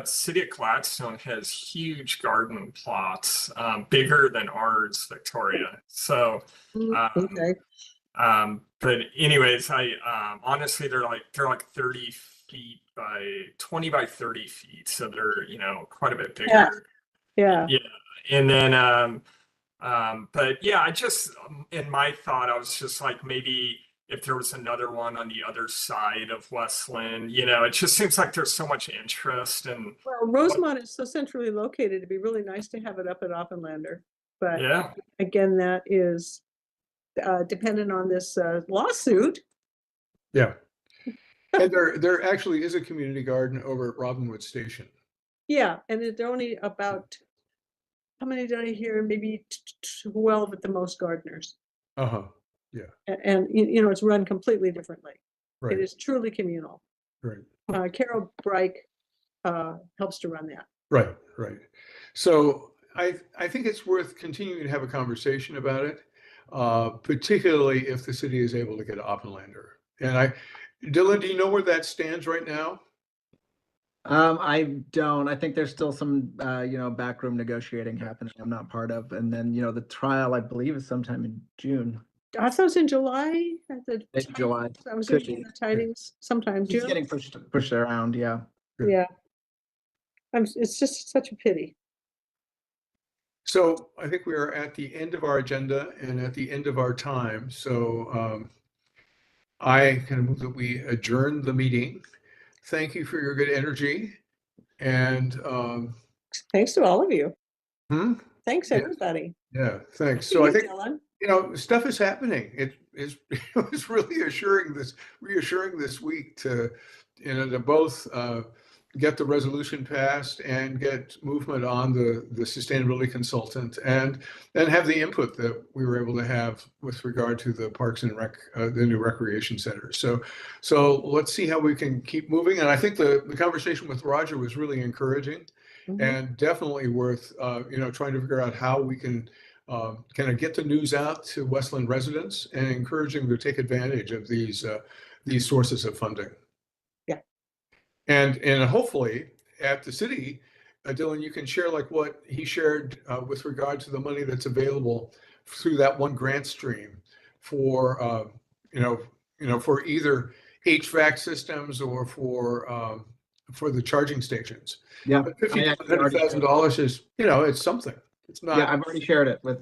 City of Gladstone has huge garden plots, bigger than ours, Victoria. So, Okay. but anyways, honestly they're like 30 feet by 20 by 30 feet, so they're quite a bit bigger. Yeah. And then but yeah, I just in my thought I was just like maybe if there was another one on the other side of Westland, it just seems like there's so much interest and Well, Rosemont is so centrally located. It'd be really nice to have it up at Oppenlander, but yeah. again, that is dependent on this lawsuit. Yeah. And there actually is a community garden over at Robinwood Station. Yeah, and they're only about, how many did I hear? Maybe 12 at the most gardeners. Uh-huh. Yeah. And it's run completely differently. Right. It is truly communal. Right. Carol Breik helps to run that. Right. Right. So I think it's worth continuing to have a conversation about it, particularly if the city is able to get Oppenlander. And Dylan, do you know where that stands right now? I don't. I think there's still some backroom negotiating happening I'm not part of. And then the trial I believe is sometime in June. I thought it was in July. Maybe July. I was Could reading be. the tidings sometime It's June. getting pushed around, yeah. Yeah. It's just such a pity. So I think we are at the end of our agenda and at the end of our time. So I can move that we adjourn the meeting. Thank you for your good energy. And Thanks to all of you. Thanks, Yes. everybody. Yeah, thanks. To So I you, think Dylan. stuff is happening. It was really reassuring this week to to both get the resolution passed and get movement on the sustainability consultant, and have the input that we were able to have with regard to the parks and rec, the new recreation center. So let's see how we can keep moving. And I think the conversation with Roger was really encouraging, and definitely worth trying to figure out how we can kind of get the news out to Westland residents and encourage them to take advantage of these sources of funding. And hopefully at the city, Dylan, you can share like what he shared with regard to the money that's available through that one grant stream for for either HVAC systems or for the charging stations. Yeah, $50,000 is it's something. It's not. yeah, I've already shared it with